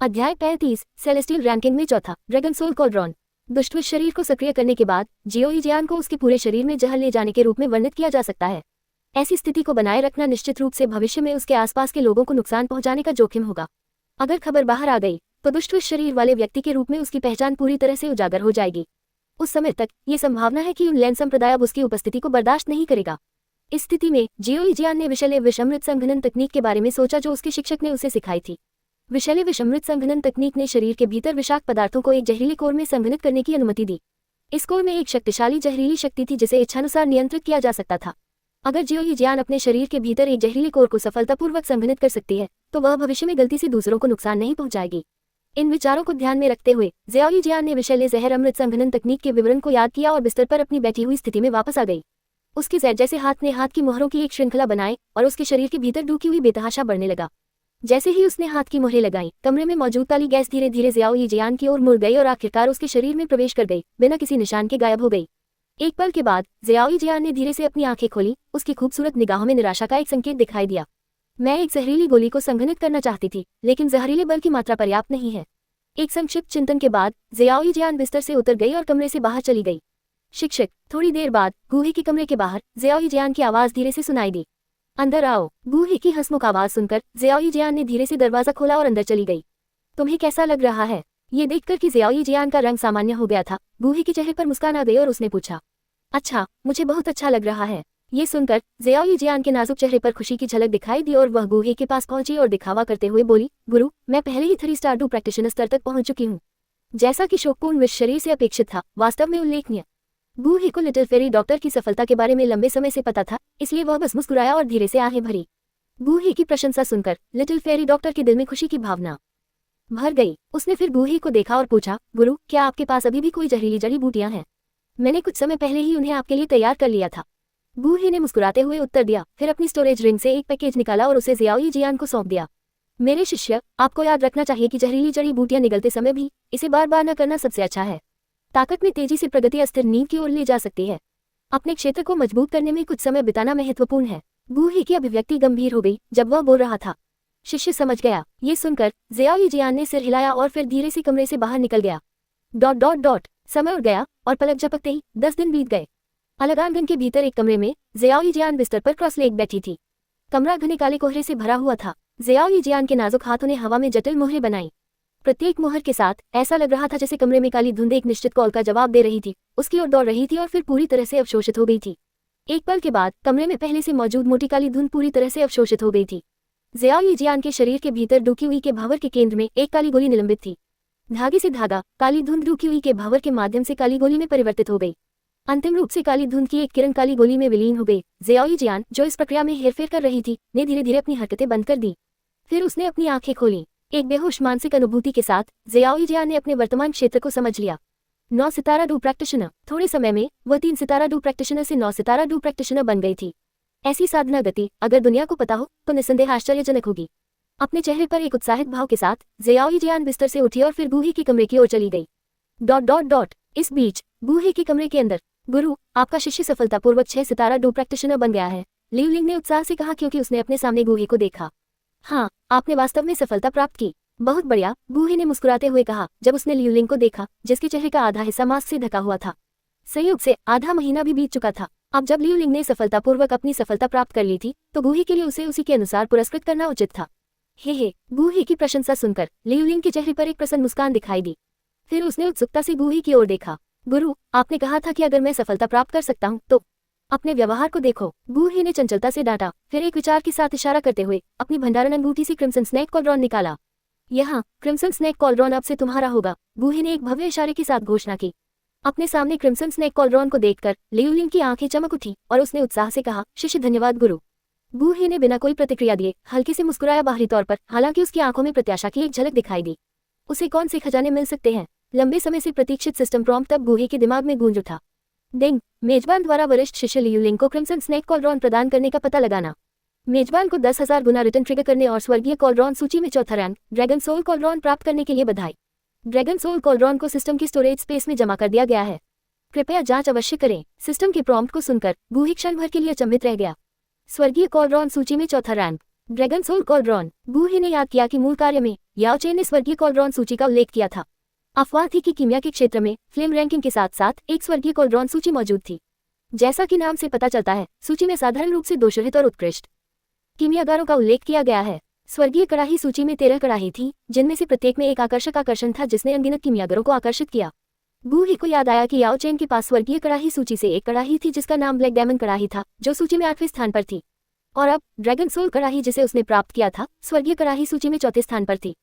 अध्याय 35 सेलेस्टियल रैंकिंग में चौथा ड्रैगन सोल कॉल्ड्रॉन। दुष्ट शरीर को सक्रिय करने के बाद जियाओ यीजियान को उसके पूरे शरीर में जहर ले जाने के रूप में वर्णित किया जा सकता है। ऐसी स्थिति को बनाए रखना निश्चित रूप से भविष्य में उसके आसपास के लोगों को नुकसान पहुंचाने का जोखिम होगा। अगर खबर बाहर आ गई तो दुष्ट शरीर वाले व्यक्ति के रूप में उसकी पहचान पूरी तरह से उजागर हो जाएगी। उस समय तक ये संभावना है कि उनलैंड संप्रदाय अब उसकी उपस्थिति को बर्दाश्त नहीं करेगा। इस स्थिति में जियाओ यीजियान ने विषैले विष अमृत संघनन तकनीक के बारे में सोचा जो उसके शिक्षक ने उसे सिखाई थी। विषैले विष अमृत संघनन तकनीक ने शरीर के भीतर विषाक्त पदार्थों को एक जहरीले कोर में संघनित करने की अनुमति दी। इस कोर में एक शक्तिशाली जहरीली शक्ति थी जिसे इच्छानुसार नियंत्रित किया जा सकता था। अगर जियाओ यीजियान अपने शरीर के भीतर एक जहरीले कोर को सफलतापूर्वक संघनित कर सकती है तो वह भविष्य में गलती से दूसरों को नुकसान नहीं पहुंचाएगी। इन विचारों को ध्यान में रखते हुए जियाओ यीजियान ने विषैले जहर अमृत संघनन तकनीक के विवरण को याद किया और बिस्तर पर अपनी बैठी हुई स्थिति में वापस आ गई। उसके जैसे जैसे हाथ ने हाथ की मोहरों की एक श्रृंखला बनाई और उसके शरीर के भीतर ढूकी हुई बेतहाशा बढ़ने लगा। जैसे ही उसने हाथ की मोहरें लगाई, कमरे में मौजूद काली गैस धीरे धीरे जियाओ यीजियान की ओर मुड़ गई और आखिरकार उसके शरीर में प्रवेश कर गई, बिना किसी निशान के गायब हो गई। एक पल के बाद जियाओ यीजियान ने धीरे से अपनी आंखें खोली। उसकी खूबसूरत निगाहों में निराशा का एक संकेत दिखाई दिया। मैं एक जहरीली गोली को संघनित करना चाहती थी, लेकिन जहरीले बल की मात्रा पर्याप्त नहीं है। एक संक्षिप्त चिंतन के बाद जियाओ यीजियान बिस्तर से उतर गई और कमरे से बाहर चली गई। शिक्षक। थोड़ी देर बाद गूही के कमरे के बाहर जियाओ यीजियान की आवाज धीरे से सुनाई दी। अंदर आओ। गूही की हंसमुख आवाज सुनकर जियाओ यीजियान ने धीरे से दरवाजा खोला और अंदर चली गई। तुम्हें कैसा लग रहा है? ये देखकर कि जियाओ यीजियान का रंग सामान्य हो गया था, गूही के चेहरे पर मुस्कान आ गई और उसने पूछा। अच्छा, मुझे बहुत अच्छा लग रहा है। ये सुनकर ज़ियाओ यीजियान के नाजुक चेहरे पर खुशी की झलक दिखाई दी और वह गुहे के पास पहुंची और दिखावा करते हुए बोली, गुरु, मैं पहले ही 3 स्टार डू प्रैक्टिशनर स्तर तक पहुंच चुकी हूँ। जैसा कि शोकपूर्ण विश्व शरीर से अपेक्षित था, वास्तव में उल्लेखनीय। गुहे को लिटिल फेरी डॉक्टर की सफलता के बारे में लंबे समय से पता था, इसलिए वह बस मुस्कुराया और धीरे से आहें भरी। गुहे की प्रशंसा सुनकर लिटिल फेरी डॉक्टर के दिल में खुशी की भावना भर गई। उसने फिर गुहे को देखा और पूछा, गुरु, क्या आपके पास अभी भी कोई जहरीली जड़ी बूटियां हैं? मैंने कुछ समय पहले ही उन्हें आपके लिए तैयार कर लिया था। गुहे ने मुस्कुराते हुए उत्तर दिया, फिर अपनी स्टोरेज रिंग से एक पैकेज निकाला और उसे ज़ियाओ यीजियान को सौंप दिया। मेरे शिष्य, आपको याद रखना चाहिए कि जहरीली जड़ी बूटियां निगलते समय भी इसे बार बार न करना सबसे अच्छा है। ताकत में तेजी से प्रगति अस्थिर नींद की ओर ले जा सकती है। अपने क्षेत्र को मजबूत करने में कुछ समय बिताना महत्वपूर्ण है। गुहे की अभिव्यक्ति गंभीर हो गई जब वह बोल रहा था। शिष्य समझ गया। ये सुनकर ज़ियाओ यीजियान ने सिर हिलाया और फिर धीरे से कमरे से बाहर निकल गया। ... समय उड़ गया और पलक झपकते ही 10 दिन बीत गए। अलग आंगन के भीतर एक कमरे में ज़ियाओ यीजियान बिस्तर पर क्रॉस लेग बैठी थी। कमरा घने काले कोहरे से भरा हुआ था। ज़ियाओ यीजियान के नाजुक हाथों ने हवा में जटिल मोहरें बनाई। प्रत्येक मोहर के साथ ऐसा लग रहा था जैसे कमरे में काली धुंध एक निश्चित कॉल का जवाब दे रही थी, उसकी ओर दौड़ रही थी और फिर पूरी तरह से अवशोषित हो गई थी। एक पल के बाद कमरे में पहले से मौजूद मोटी काली धुंध पूरी तरह से अवशोषित हो गई थी। ज़ियाओ यीजियान के शरीर के भीतर डूक्यूई के भंवर के केंद्र में एक काली गोली निलंबित थी। धागे से धागा काली धुंध डूक्यूई के भंवर के माध्यम से काली गोली में परिवर्तित हो गई। अंतिम रूप से काली धुंध की एक किरण काली गोली में विलीन हो गई। ज़ियाओ यीजियान, जो इस प्रक्रिया में हेरफेर कर रही थी, ने धीरे धीरे अपनी हरकतें बंद कर दी। फिर उसने अपनी आंखें खोली। एक बेहोश मानसिक अनुभूति के साथ ज़ियाओ यीजियान ने अपने वर्तमान क्षेत्र को समझ लिया। 9 सितारा डू प्रैक्टिशनर। थोड़े समय में वह 3 सितारा डू प्रैक्टिशनर से 9 सितारा डू प्रैक्टिशनर बन गई थी। ऐसी साधना गति अगर दुनिया को पता हो तो निस्संदेह आश्चर्यजनक होगी। अपने चेहरे पर एक उत्साहित भाव के साथ ज़ियाओ यीजियान बिस्तर से उठी और फिर गुहे के कमरे की ओर चली गई। ... इस बीच गुहे के कमरे के अंदर, गुरु, आपका शिष्य सफलतापूर्वक 6 सितारा डू प्रैक्टिशनर बन गया है, लियू लिंग ने उत्साह से कहा क्योंकि उसने अपने सामने गुहे को देखा। हाँ, आपने वास्तव में सफलता प्राप्त की। बहुत बढ़िया, गुहे ने मुस्कुराते हुए कहा जब उसने लियू लिंग को देखा, जिसके चेहरे का आधा हिस्सा मास्क से ढका हुआ था। संयोग से आधा महीना भी बीत चुका था। अब जब लियू लिंग ने सफलतापूर्वक अपनी सफलता प्राप्त कर ली थी तो गुहे के लिए उसे उसी के अनुसार पुरस्कृत करना उचित था। हे, गुहे की प्रशंसा सुनकर लियू लिंग के चेहरे पर एक प्रसन्न मुस्कान दिखाई दी। फिर उसने उत्सुकता से गुहे की ओर देखा। गुरु, आपने कहा था कि अगर मैं सफलता प्राप्त कर सकता हूँ तो अपने व्यवहार को देखो, गुहे ने चंचलता से डांटा। फिर एक विचार के साथ इशारा करते हुए अपनी भंडारण अंगूठी से क्रिम्सन स्नैक कॉलरॉन निकाला। यहाँ क्रिम्सन स्नैक कॉलरॉन अब से तुम्हारा होगा, गुहे ने एक भव्य इशारे के साथ घोषणा की। अपने सामने क्रिम्सन स्नैक कॉलरॉन को देखकर लियू लिंग की आंखें चमक उठी और उसने उत्साह से कहा, शिष्य धन्यवाद गुरु। गुहे ने बिना कोई प्रतिक्रिया दिए हल्के से मुस्कुराया बाहरी तौर पर, हालांकि उसकी आंखों में प्रत्याशा की एक झलक दिखाई दी। उसे कौन से खजाने मिल सकते हैं? लंबे समय से प्रतीक्षित सिस्टम प्रॉम्प्ट तब गुहे के दिमाग में गूंज उठा। डिंग, मेजबान द्वारा वरिष्ठ शिष्य लियू लिंग को क्रिम्सन स्नैक कॉलरॉन प्रदान करने का पता लगाना। मेजबान को 10,000 गुना रिटर्न ट्रिगर करने और स्वर्गीय कॉलरॉन सूची में चौथा रैंक ड्रैगन सोल कॉलरॉन प्राप्त करने के लिए बधाई। ड्रैगन सोल कॉलरॉन को सिस्टम की स्टोरेज स्पेस में जमा कर दिया गया है। कृपया जांच अवश्य करें। सिस्टम के प्रॉम्प्ट को सुनकर गुहे क्षण भर के लिए अचंभित रह गया। स्वर्गीय कॉलरॉन सूची में चौथा रैंक ड्रैगन सोल कॉलरॉन। गुहे ने याद किया कि मूल कार्य में याओ चेन ने स्वर्गीय कॉलरॉन सूची का उल्लेख किया था। अफवाह थी कि कीमिया के क्षेत्र में फ्लेम रैंकिंग के साथ साथ एक स्वर्गीय कॉलरॉन सूची मौजूद थी। जैसा कि नाम से पता चलता है, सूची में साधारण रूप से दोषरहित और उत्कृष्ट कीमियागारों का उल्लेख किया गया है। स्वर्गीय कड़ाही सूची में 13 कड़ाही थी, जिनमें से प्रत्येक में एक आकर्षक आकर्षण था जिसने अनगिनत कीमियागारों को आकर्षित किया। गुहे को याद आया कि याओ चेन के पास स्वर्गीय कड़ाही सूची से एक कड़ाही थी जिसका नाम ब्लैक डायमंड कड़ाही था, जो सूची में 8वें स्थान पर थी। और अब ड्रैगन सोल कड़ाही जिसे उसने प्राप्त किया था, स्वर्गीय कड़ाही सूची में 4थे स्थान पर थी।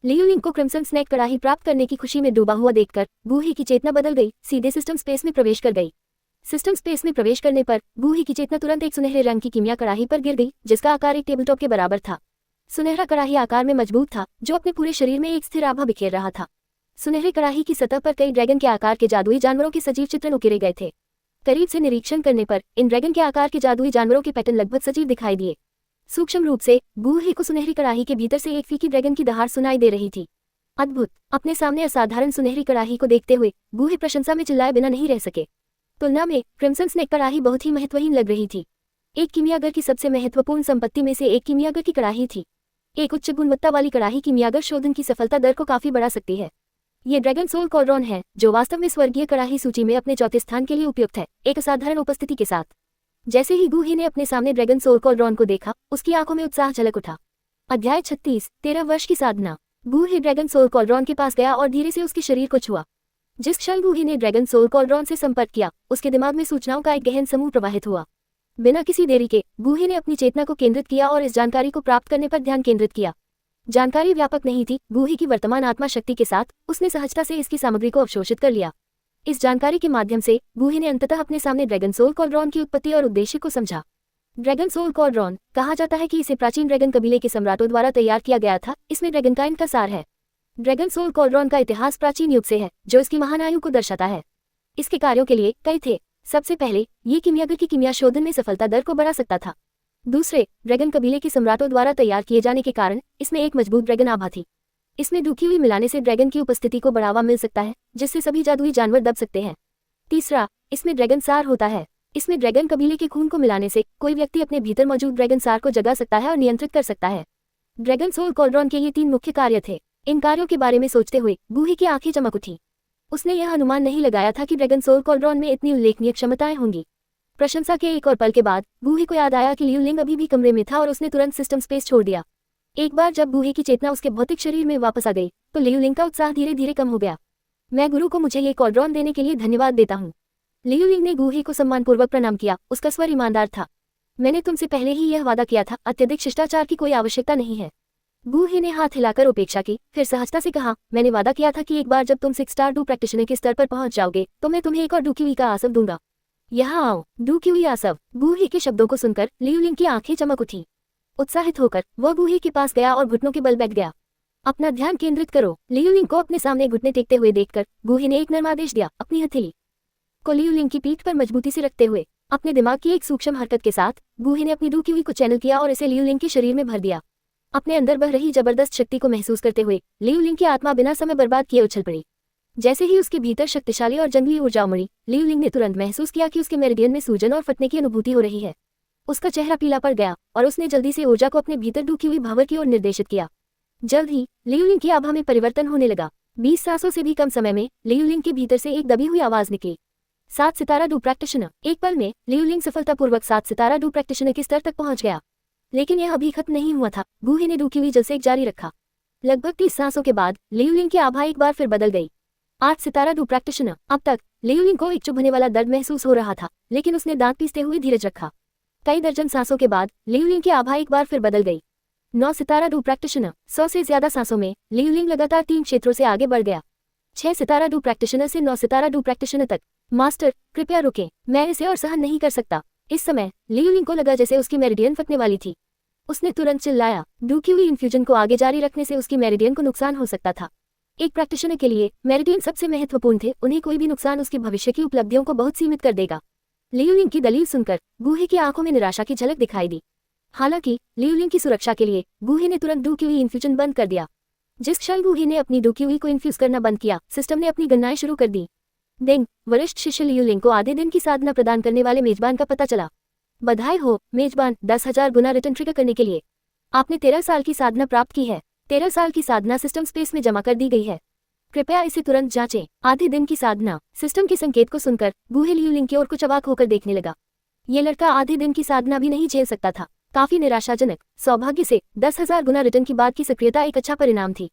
लियू लिंग को क्रिम्सन स्नैक कड़ाही प्राप्त करने की खुशी में डूबा हुआ देखकर गुहे की चेतना बदल गई, सीधे सिस्टम स्पेस में प्रवेश कर गई। सिस्टम स्पेस में प्रवेश करने पर गुहे की चेतना तुरंत एक सुनहरे रंग की कीमिया कड़ाही पर गिर गई, जिसका आकार एक टेबलटॉप के बराबर था। सुनहरा कड़ाही आकार में मजबूत था, जो अपने पूरे शरीर में एक स्थिर आभा बिखेर रहा था। सुनहरे कड़ाही की सतह पर कई ड्रैगन के आकार के जादुई जानवरों के सजीव चित्रण उकेरे गए थे। करीब से निरीक्षण करने पर इन ड्रैगन के आकार के जादुई जानवरों के पैटर्न लगभग सजीव दिखाई दिए। सूक्ष्म रूप से गुहे को सुनहरी कड़ाही के भीतर से एक फीकी ड्रैगन की दहाड़ सुनाई दे रही थी। अद्भुत! अपने सामने असाधारण सुनहरी कड़ाही को देखते हुए गुहे प्रशंसा में चिल्लाए बिना नहीं रह सके। तुलना में क्रिम्सन स्नैक कड़ाही बहुत ही महत्वहीन लग रही थी। एक कीमियागर की सबसे महत्वपूर्ण संपत्ति में से एक कीमियागर की कड़ाही थी। एक उच्च गुणवत्ता वाली कड़ाही कीमियागर शोधन की सफलता दर को काफी बढ़ा सकती है। ये ड्रैगन सोल कॉलरॉन है, जो वास्तव में स्वर्गीय कड़ाही सूची में अपने 4थे स्थान के लिए उपयुक्त है, एक असाधारण उपस्थिति के साथ। जैसे ही गुहे ने अपने सामने ड्रैगन सोल कॉलरॉन को देखा, उसकी आंखों में उत्साह झलक उठा। अध्याय 36, 13 वर्ष की साधना। गुहे ड्रैगन सोल कॉलरॉन के पास गया और धीरे से उसके शरीर को छुआ। जिस क्षण गुहे ने ड्रैगन सोल कॉलरॉन से संपर्क किया, उसके दिमाग में सूचनाओं का एक गहन समूह प्रवाहित हुआ। बिना किसी देरी के गूहे ने अपनी चेतना को केंद्रित किया और इस जानकारी को प्राप्त करने पर ध्यान केंद्रित किया। जानकारी व्यापक नहीं थी, गूहे की वर्तमान आत्मा शक्ति के साथ उसने सहजता से इसकी सामग्री को अवशोषित कर लिया। इस जानकारी के माध्यम से गूहे ने अंततः अपने सामने ड्रैगन सोल कॉल्ड्रॉन की उत्पत्ति और उद्देश्य को समझा। ड्रैगन सोल कॉल्ड्रॉन कहा जाता है कि इसे प्राचीन ड्रैगन कबीले के सम्राटों द्वारा तैयार किया गया था। इसमें ड्रैगनकाइंड का सार है। ड्रैगन सोल कॉल्ड्रॉन का इतिहास प्राचीन युग से है, जो इसकी महान आयु को दर्शाता है। इसके कार्यों के लिए कई थे। सबसे पहले, ये किमियागर की किमिया शोधन में सफलता दर को बढ़ा सकता था। दूसरे, ड्रैगन कबीले के सम्राटों द्वारा तैयार किए जाने के कारण इसमें एक मजबूत ड्रैगन आभा थी। इसमें दुखी हुई मिलाने से ड्रैगन की उपस्थिति को बढ़ावा मिल सकता है, जिससे सभी जादुई जानवर दब सकते हैं। तीसरा, इसमें ड्रैगन सार होता है। इसमें ड्रैगन कबीले के खून को मिलाने से कोई व्यक्ति अपने भीतर मौजूद ड्रैगन सार को जगा सकता है और नियंत्रित कर सकता है। ड्रैगन सोल कॉल्ड्रॉन के ये 3 मुख्य कार्य थे। इन कार्यों के बारे में सोचते हुए गूहे की आंखें चमक उठी। उसने यह अनुमान नहीं लगाया था कि ड्रैगन सोल कॉल्ड्रॉन में इतनी उल्लेखनीय क्षमताएं होंगी। प्रशंसा के एक और पल के बाद गूहे को याद आया कि लियू लिंग अभी भी कमरे में था और उसने तुरंत सिस्टम स्पेस छोड़ दिया। एक बार जब गूहे की चेतना उसके भौतिक शरीर में वापस आ गई तो लियू लिंग का उत्साह धीरे धीरे कम हो गया। मैं गुरु को मुझे ये कॉल्ड्रॉन देने के लिए धन्यवाद देता हूँ। लियू लिंग ने गूहे को सम्मानपूर्वक प्रणाम किया। उसका स्वर ईमानदार था। मैंने तुमसे पहले ही यह वादा किया था, अत्यधिक शिष्टाचार की कोई आवश्यकता नहीं है। गूहे ने हाथ हिलाकर उपेक्षा की, फिर सहजता से कहा, मैंने वादा किया था कि एक बार जब तुम 6 स्टार डू प्रैक्टिशनर के स्तर पर पहुंच जाओगे तो मैं तुम्हें एक और डूक्यूई का आसव दूंगा। यहाँ आओ। डूक्यूई आसव। गूहे के शब्दों को सुनकर लियू लिंग की आंखें चमक उठी। उत्साहित होकर वह गूहे के पास गया और घुटनों के बल बैठ गया। अपना ध्यान केंद्रित करो। लियू लिंग को अपने सामने घुटने टेकते हुए देखकर गूहे ने एक नर्म आदेश दिया। अपनी हथेली को लियू लिंग की पीठ पर मजबूती से रखते हुए अपने दिमाग की एक सूक्ष्म हरकत के साथ गूहे ने अपनी डूक्यूई को चैनल किया और इसे लियू लिंग के शरीर में भर दिया। अपने अंदर बह रही जबरदस्त शक्ति को महसूस करते हुए लियू लिंग की आत्मा बिना समय बर्बाद किए उछल पड़ी। जैसे ही उसके भीतर शक्तिशाली और जंगली ऊर्जा उमड़ी, लियू लिंग ने तुरंत महसूस किया कि उसके मेरिडियन में सूजन और फटने की अनुभूति हो रही है। उसका चेहरा पीला पड़ गया और उसने जल्दी से ऊर्जा को अपने भीतर डूक्यूई भावर की ओर निर्देशित किया। जल्द ही लियू लिंग की आभा में परिवर्तन होने लगा। 20 सांसों से भी कम समय में लियू लिंग के भीतर से एक दबी हुई आवाज निकली। 7 सितारा डू प्रैक्टिशनर। एक पल में लियू लिंग सफलतापूर्वक 7 सितारा डू प्रैक्टिशनर के स्तर तक पहुंच गया। लेकिन यह अभी खत्म नहीं हुआ था। गूहे ने डूक्यूई जल से जारी रखा। लगभग 30 सांसों के बाद लियू लिंग की आभा एक बार फिर बदल गई। 8 सितारा डू प्रैक्टिशनर। अब तक लियू लिंग को एक चुभने वाला दर्द महसूस हो रहा था, लेकिन उसने दांत पीसते हुए धीरज रखा। कई दर्जन सांसों के बाद लियू लिंग की आभा एक बार फिर बदल गई। 9 सितारा डू प्रैक्टिशनर। 100 से ज्यादा सांसों में लियू लिंग लगातार 3 क्षेत्रों से आगे बढ़ गया। 6 सितारा डू प्रैक्टिशनर से 9 सितारा डू प्रैक्टिशनर तक। मास्टर, कृपया रुकें, मैं इसे और सहन नहीं कर सकता। इस समय लियू लिंग को लगा जैसे उसकी मेरिडियन फटने वाली थी। उसने तुरंत चिल्लाया। डूक्यूई इन्फ्यूजन को आगे जारी रखने से उसकी मेरिडियन को नुकसान हो सकता था। एक प्रैक्टिशनर के लिए मेरिडियन सबसे महत्वपूर्ण थे। उन्हें कोई भी नुकसान उसकी भविष्य की उपलब्धियों को बहुत सीमित कर देगा। लियू लिंग की दलील सुनकर गूहे की आंखों में निराशा की झलक दिखाई दी। हालांकि लियू लिंग की सुरक्षा के लिए गूहे ने तुरंत डूक्यूई इन्फ्यूजन बंद कर दिया। जिस क्षण गूहे ने अपनी डूक्यूई को इन्फ्यूज करना बंद किया, सिस्टम ने अपनी गणनाएं शुरू कर दी। डेंग, वरिष्ठ शिष्य लियू लिंग को आधे दिन की साधना प्रदान करने वाले मेजबान का पता चला। बधाई हो मेजबान, 10,000 गुना रिटर्न ट्रिगर करने के लिए आपने 13 साल की साधना प्राप्त की है। 13 साल की साधना सिस्टम स्पेस में जमा कर दी गई है। कृपया इसे तुरंत जांचें। आधे दिन की साधना। सिस्टम के संकेत को सुनकर गूहे लियू लिंग की ओर कुछ अवाक होकर देखने लगा। ये लड़का आधे दिन की साधना भी नहीं झेल सकता था। काफी निराशाजनक। सौभाग्य से 10,000 गुना रिटर्न की बाद की सक्रियता एक अच्छा परिणाम थी।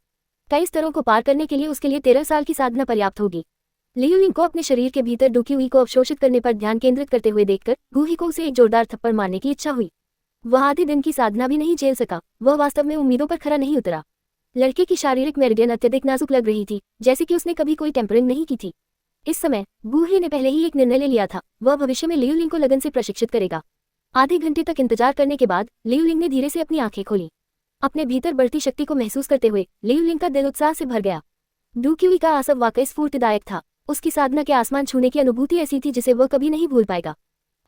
कई स्तरों को पार करने के लिए उसके लिए 13 साल की साधना पर्याप्त होगी। लियू लिंग को अपने शरीर के भीतर डूक्यूई को अवशोषित करने पर ध्यान केंद्रित करते हुए देखकर गूहे को उसे एक जोरदार थप्पड़ मारने की इच्छा हुई। वह आधे दिन की साधना भी नहीं झेल सका। वह वास्तव में उम्मीदों पर खरा नहीं उतरा। लड़के की शारीरिक मेरिडियन अत्यधिक नाजुक लग रही थी, जैसे कि उसने कभी कोई टेम्परिंग नहीं की थी। इस समय गूहे ने पहले ही एक निर्णय ले लिया था। वह भविष्य में लियू लिंग को लगन से प्रशिक्षित करेगा। आधे घंटे तक इंतजार करने के बाद लियू लिंग ने धीरे से अपनी आंखें खोली। अपने भीतर बढ़ती शक्ति को महसूस करते हुए लियू लिंग का दिल उत्साह से भर गया। डूक्यूई का आसव वाकई स्फूर्तिदायक था। उसकी साधना के आसमान छूने की अनुभूति ऐसी थी जिसे वह कभी नहीं भूल पाएगा।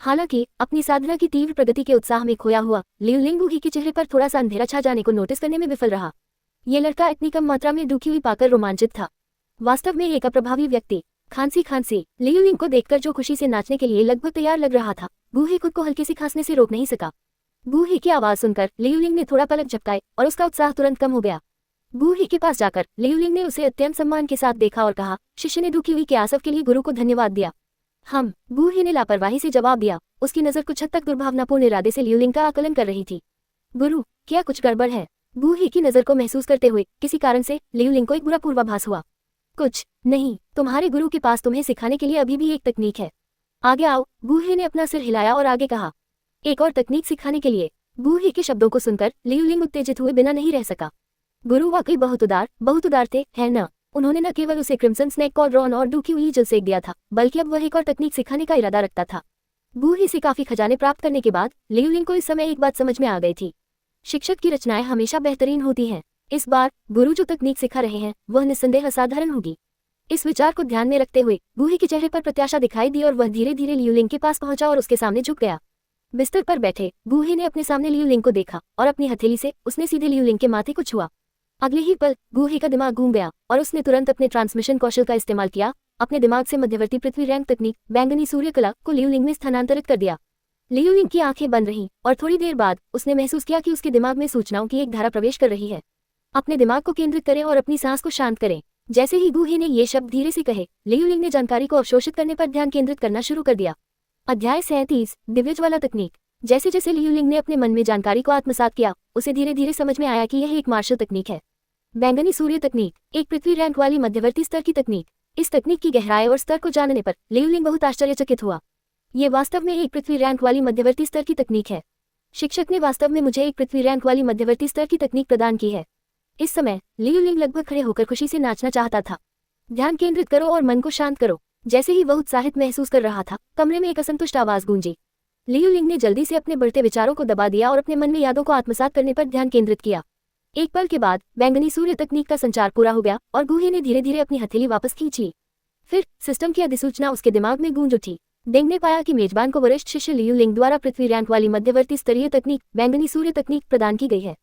हालांकि अपनी साधना की तीव्र प्रगति के उत्साह में खोया हुआ लियू लिंग गूहे के चेहरे पर थोड़ा सा अंधेरा छा जाने को नोटिस करने में विफल रहा। ये लड़का इतनी कम मात्रा में डूक्यूई पाकर रोमांचित था। वास्तव में एक अप्रभावी व्यक्ति। खांसी लियू लिंग को देखकर जो खुशी से नाचने के लिए लगभग तैयार लग रहा था, गूहे खुद को हल्के से खांसने से रोक नहीं सका। गूहे की आवाज सुनकर लियू लिंग ने थोड़ा पलक झपकाए और उसका उत्साह तुरंत कम हो गया। गूहे के पास जाकर लियू लिंग ने उसे अत्यंत सम्मान के साथ देखा और कहा, शिष्य ने डूक्यूई के आसव के लिए गुरु को धन्यवाद दिया। गूहे ने लापरवाही से जवाब दिया। उसकी नजर कुछ हद तक दुर्भावनापूर्ण इरादे से लियू लिंग का आकलन कर रही थी। गुरु, क्या कुछ गड़बड़ है? गूहे की नजर को महसूस करते हुए किसी कारण से लियू लिंग को एक बुरा पूर्वाभास हुआ। कुछ नहीं, तुम्हारे गुरु के पास तुम्हें सिखाने के लिए अभी भी एक तकनीक है। आगे आओ। गूहे ने अपना सिर हिलाया और आगे कहा। एक और तकनीक सिखाने के लिए। गूही के शब्दों को सुनकर लियूलिंग उत्तेजित हुए बिना नहीं रह सका। गुरु वाकई बहुत उदार थे, है न? उन्होंने न केवल उसे क्रिम्सन स्नेक कॉर्ड्रॉन और डूकी हुई जल सेक दिया था, बल्कि अब वह एक और तकनीक सिखाने का इरादा रखता था। गूही से काफी खजाने प्राप्त करने के बाद लियूलिंग को इस समय एक बात समझ में आ गई थी। शिक्षक की रचनाएं हमेशा बेहतरीन होती हैं। इस बार गुरु जो तकनीक सिखा रहे हैं वह निस्संदेह असाधारण होगी। इस विचार को ध्यान में रखते हुए गूही के चेहरे पर प्रत्याशा दिखाई दी और वह धीरे धीरे लियूलिंग के पास पहुंचा और उसके सामने झुक गया। बिस्तर पर बैठे गूही ने अपने सामने लियूलिंग को देखा और अपनी हथेली से उसने सीधे लियूलिंग के माथे को छुआ। अगले ही पल गूही का दिमाग घूम गया और उसने तुरंत अपने ट्रांसमिशन कौशल का इस्तेमाल किया। अपने दिमाग से मध्यवर्ती पृथ्वी रैंक तकनीक बैंगनी सूर्य कला को लियूलिंग में स्थानांतरित कर दिया। लियूलिंग की आंखें बंद रहीं और थोड़ी देर बाद उसने महसूस किया कि उसके दिमाग में सूचनाओं की एक धारा प्रवेश कर रही है। अपने दिमाग को केंद्रित करें और अपनी सांस को शांत करें। जैसे ही गूही ने ये शब्द धीरे से कहे, लियूलिंग ने जानकारी को अवशोषित करने पर ध्यान केंद्रित करना शुरू कर दिया। अध्याय 37 दिव्यज्वाला तकनीक। जैसे जैसे लियूलिंग ने अपने मन में जानकारी को आत्मसात किया, उसे धीरे धीरे समझ में आया कि यह एक मार्शल तकनीक है। बैंगनी सूर्य तकनीक, एक पृथ्वी रैंक वाली मध्यवर्ती स्तर की तकनीक। इस तकनीक की गहराई और स्तर को जानने पर लियूलिंग बहुत आश्चर्यचकित हुआ। ये वास्तव में एक पृथ्वी रैंक वाली मध्यवर्ती स्तर की तकनीक है। शिक्षक ने वास्तव में मुझे एक पृथ्वी रैंक वाली मध्यवर्ती स्तर की तकनीक प्रदान की है। इस समय लियूलिंग लगभग खड़े होकर खुशी से नाचना चाहता था। ध्यान केंद्रित करो और मन को शांत करो। जैसे ही वह उत्साहित महसूस कर रहा था, कमरे में एक असंतुष्ट आवाज गूंजी। लियूलिंग ने जल्दी से अपने बढ़ते विचारों को दबा दिया और अपने मन में यादों को आत्मसात करने पर ध्यान केंद्रित किया। एक पल के बाद बैंगनी सूर्य तकनीक का संचार पूरा हो गया और गूही ने धीरे धीरे अपनी हथेली वापस खींच ली। फिर सिस्टम की अधिसूचना उसके दिमाग में गूंज उठी। डेंग ने पाया कि मेजबान को वरिष्ठ शिष्य लियूलिंग द्वारा पृथ्वी रैंक वाली मध्यवर्ती स्तरीय तकनीक बैंगनी सूर्य तकनीक प्रदान की गई है।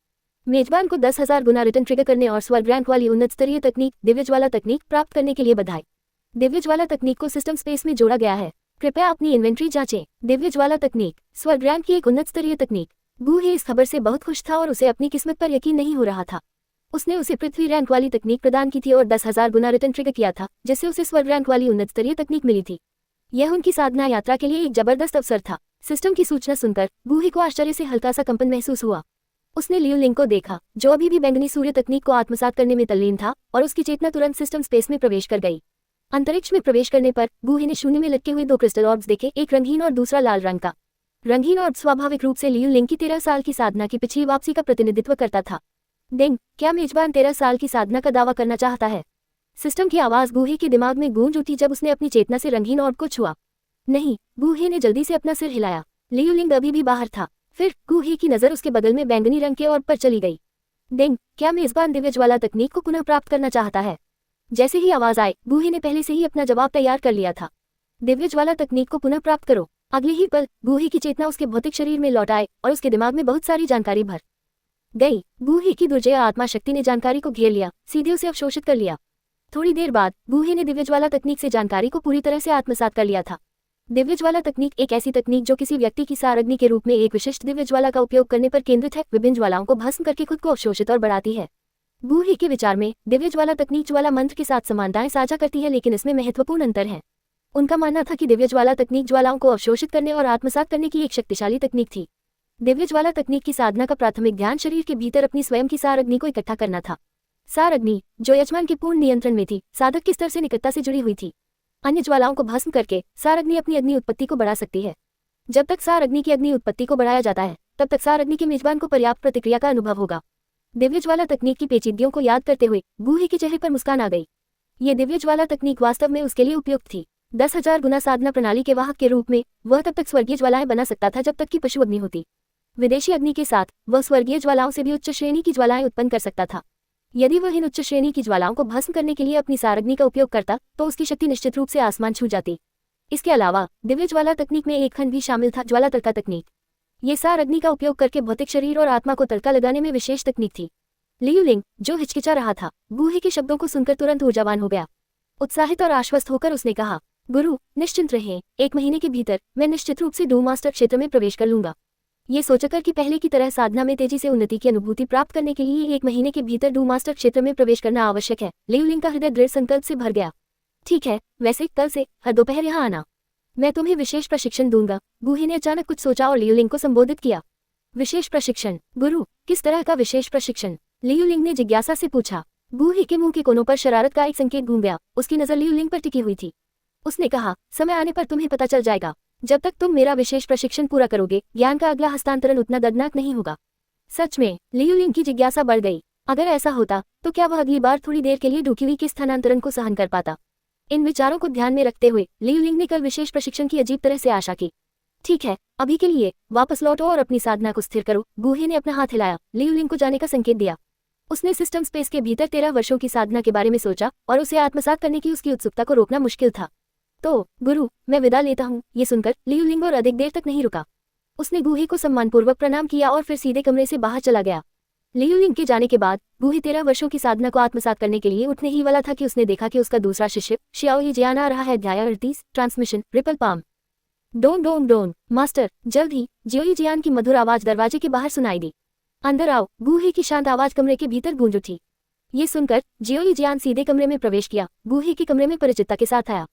मेजबान को 10,000 गुना रिटर्न ट्रिगर करने और स्वर्ग रैंक वाली उन्नत स्तरीय तकनीक दिव्यज्वाला तकनीक प्राप्त करने के लिए बधाई। दिव्यज्वाला तकनीक को सिस्टम स्पेस में जोड़ा गया है। कृपया अपनी इन्वेंट्री जांचें। दिव्यज्वाला तकनीक, स्वर्ग रैंक की एक उन्नत स्तरीय तकनीक। गूही इस खबर से बहुत खुश था और उसे अपनी किस्मत पर यकीन नहीं हो रहा था। उसने उसे पृथ्वी रैंक वाली तकनीक प्रदान की थी और 10,000 गुना रिटर्न ट्रिगर किया था, जिससे उसे स्वर्ग रैंक वाली उन्नत स्तरीय तकनीक मिली थी। यह उनकी साधना यात्रा के लिए एक जबरदस्त अवसर था। सिस्टम की सूचना सुनकर गूही को आश्चर्य से हल्का सा कंपन महसूस हुआ। उसने लियूलिंग को देखा, जो अभी भी बैंगनी सूर्य तकनीक को आत्मसात करने में तल्लीन था, और उसकी चेतना तुरंत सिस्टम स्पेस में प्रवेश कर गई। अंतरिक्ष में प्रवेश करने पर गूही ने शून्य में लटके हुए 2 क्रिस्टल ऑर्ब्स देखे, एक रंगीन और दूसरा लाल रंग का। रंगीन ऑर्ब स्वाभाविक रूप से लियूलिंग की 13 साल की साधना की पिछली वापसी का प्रतिनिधित्व करता था। डेंग, क्या मेजबान 13 साल की साधना का दावा करना चाहता है? सिस्टम की आवाज गूही के दिमाग में गूंज उठी जब उसने अपनी चेतना से रंगीन ऑर्ब को छुआ। नहीं, गूही ने जल्दी से अपना सिर हिलाया। लियूलिंग अभी भी बाहर था। फिर गूही की नजर उसके बगल में बैंगनी रंग के ऑर्ब पर चली गई। डेंग, क्या मेजबान दिव्यज्वाला तकनीक को पुनः प्राप्त करना चाहता है? जैसे ही आवाज आई, गूही ने पहले से ही अपना जवाब तैयार कर लिया था। दिव्यज्वाला तकनीक को पुनः प्राप्त करो। अगले ही पल गूही की चेतना उसके भौतिक शरीर में लौट आए और उसके दिमाग में बहुत सारी जानकारी भर गई। गूही की दुर्जय आत्मा शक्ति ने जानकारी को घेर लिया, सीधे उसे अवशोषित कर लिया। थोड़ी देर बाद गूही ने दिव्यज्वाला तकनीक से जानकारी को पूरी तरह से आत्मसात कर लिया था। दिव्यज्वाला तकनीक एक ऐसी तकनीक जो किसी व्यक्ति की सार अग्नि के रूप में एक विशिष्ट दिव्यज्वाला का उपयोग करने पर केंद्रित है, विभिन्न ज्वालाओं को भस्म करके खुद को अवशोषित और बढ़ाती है। गूही के विचार में दिव्यज्वाला तकनीक ज्वाला मंत्र के साथ समानताएं साझा करती है, लेकिन इसमें महत्वपूर्ण अंतर है। उनका मानना था कि दिव्यज्वाला तकनीक ज्वालाओं को अवशोषित करने और आत्मसात करने की एक शक्तिशाली तकनीक थी। दिव्यज्वाला तकनीक की साधना का प्राथमिक ध्यान शरीर के भीतर अपनी स्वयं की सार अग्नि को इकट्ठा करना था। सार अग्नि, जो यजमान के पूर्ण नियंत्रण में थी, साधक के स्तर से निकटता से जुड़ी हुई थी। अन्य ज्वालाओं को भस्म करके सार अग्नि अपनी अग्नि उत्पत्ति को बढ़ा सकती है। जब तक सार अग्नि की अग्नि उत्पत्ति को बढ़ाया जाता है, तब तक सार अग्नि के मेजबान को पर्याप्त प्रतिक्रिया का अनुभव होगा। दिव्यज्वाला तकनीक की पेचीदगियों को याद करते हुए गूही के चेहरे पर मुस्कान आ गई। ये दिव्यज्वाला तकनीक वास्तव में उसके लिए उपयुक्त थी। 10,000 गुना साधना प्रणाली के वाहक के रूप में वह तब तक स्वर्गीय ज्वालाएं बना सकता था जब तक कि पशु अग्नि होती। विदेशी अग्नि के साथ वह स्वर्गीय ज्वालाओं से भी उच्च श्रेणी की ज्वालाएं उत्पन्न कर सकता था। यदि वह इन उच्च श्रेणी की ज्वालाओं को भस्म करने के लिए अपनी सार अग्नि का उपयोग करता, तो उसकी शक्ति निश्चित रूप से आसमान छू जाती। इसके अलावा दिव्य ज्वाला तकनीक में एक खंड भी शामिल था, ज्वाला तड़का तकनीक। ये सार अग्नि का उपयोग करके भौतिक शरीर और आत्मा को तड़का लगाने में विशेष तकनीक थी। लियूलिंग, जो हिचकिचा रहा था, गूही के शब्दों को सुनकर तुरंत ऊर्जावान हो गया। उत्साहित और आश्वस्त होकर उसने कहा, गुरु, निश्चिंत रहें, 1 महीने के भीतर मैं निश्चित रूप से डूम मास्टर क्षेत्र में प्रवेश कर लूंगा। ये सोचकर कि पहले की तरह साधना में तेजी से उन्नति की अनुभूति प्राप्त करने के लिए 1 महीने के भीतर डूम मास्टर क्षेत्र में प्रवेश करना आवश्यक है, लियूलिंग का हृदय दृढ़ संकल्प से भर गया। ठीक है, वैसे कल से हर दोपहर यहाँ आना, मैं तुम्हें विशेष प्रशिक्षण दूंगा। गूही ने अचानक कुछ सोचा और लियूलिंग को संबोधित किया। विशेष प्रशिक्षण? गुरु, किस तरह का विशेष प्रशिक्षण? लियूलिंग ने जिज्ञासा से पूछा। गूही के मुंह के कोनों पर शरारत का एक संकेत घूम गया। उसकी नजर लियूलिंग पर टिकी हुई थी। उसने कहा, समय आने पर तुम्हें पता चल जाएगा। जब तक तुम मेरा विशेष प्रशिक्षण पूरा करोगे, ज्ञान का अगला हस्तांतरण उतना दर्दनाक नहीं होगा। सच में, लियूलिंग की जिज्ञासा बढ़ गई। अगर ऐसा होता तो क्या वह अगली बार थोड़ी देर के लिए डूक्यूई के स्थानांतरण को सहन कर पाता? इन विचारों को ध्यान में रखते हुए लियूलिंग ने कल विशेष प्रशिक्षण की अजीब तरह से आशा की। ठीक है, अभी के लिए वापस लौटो और अपनी साधना को स्थिर करो। गूहे ने अपना हाथ हिलाया, लियूलिंग को जाने का संकेत दिया। उसने सिस्टम स्पेस के भीतर 13 वर्षों की साधना के बारे में सोचा और उसे आत्मसात करने की उसकी उत्सुकता को रोकना मुश्किल था। तो गुरु, मैं विदा लेता हूँ। ये सुनकर लियूलिंग और अधिक देर तक नहीं रुका। उसने गूहे को सम्मानपूर्वक प्रणाम किया और फिर सीधे कमरे से बाहर चला गया। लियूलिंग के जाने के बाद गूहे 13 वर्षों की साधना को आत्मसात करने के लिए उठने ही वाला था कि उसने देखा कि उसका दूसरा शिष्य शियाओई जियान आ रहा है। अध्याय 38, ट्रांसमिशन, रिपल पाम। डोन डोन डोन। मास्टर, जल्द ही जियोई जियान की मधुर आवाज दरवाजे के बाहर सुनाई दी। अंदर आओ। गूहे की शांत आवाज कमरे के भीतर गूंज उठी। ये सुनकर जियोई जियान सीधे कमरे में प्रवेश किया। गूहे के कमरे में परिचितता के साथ आया।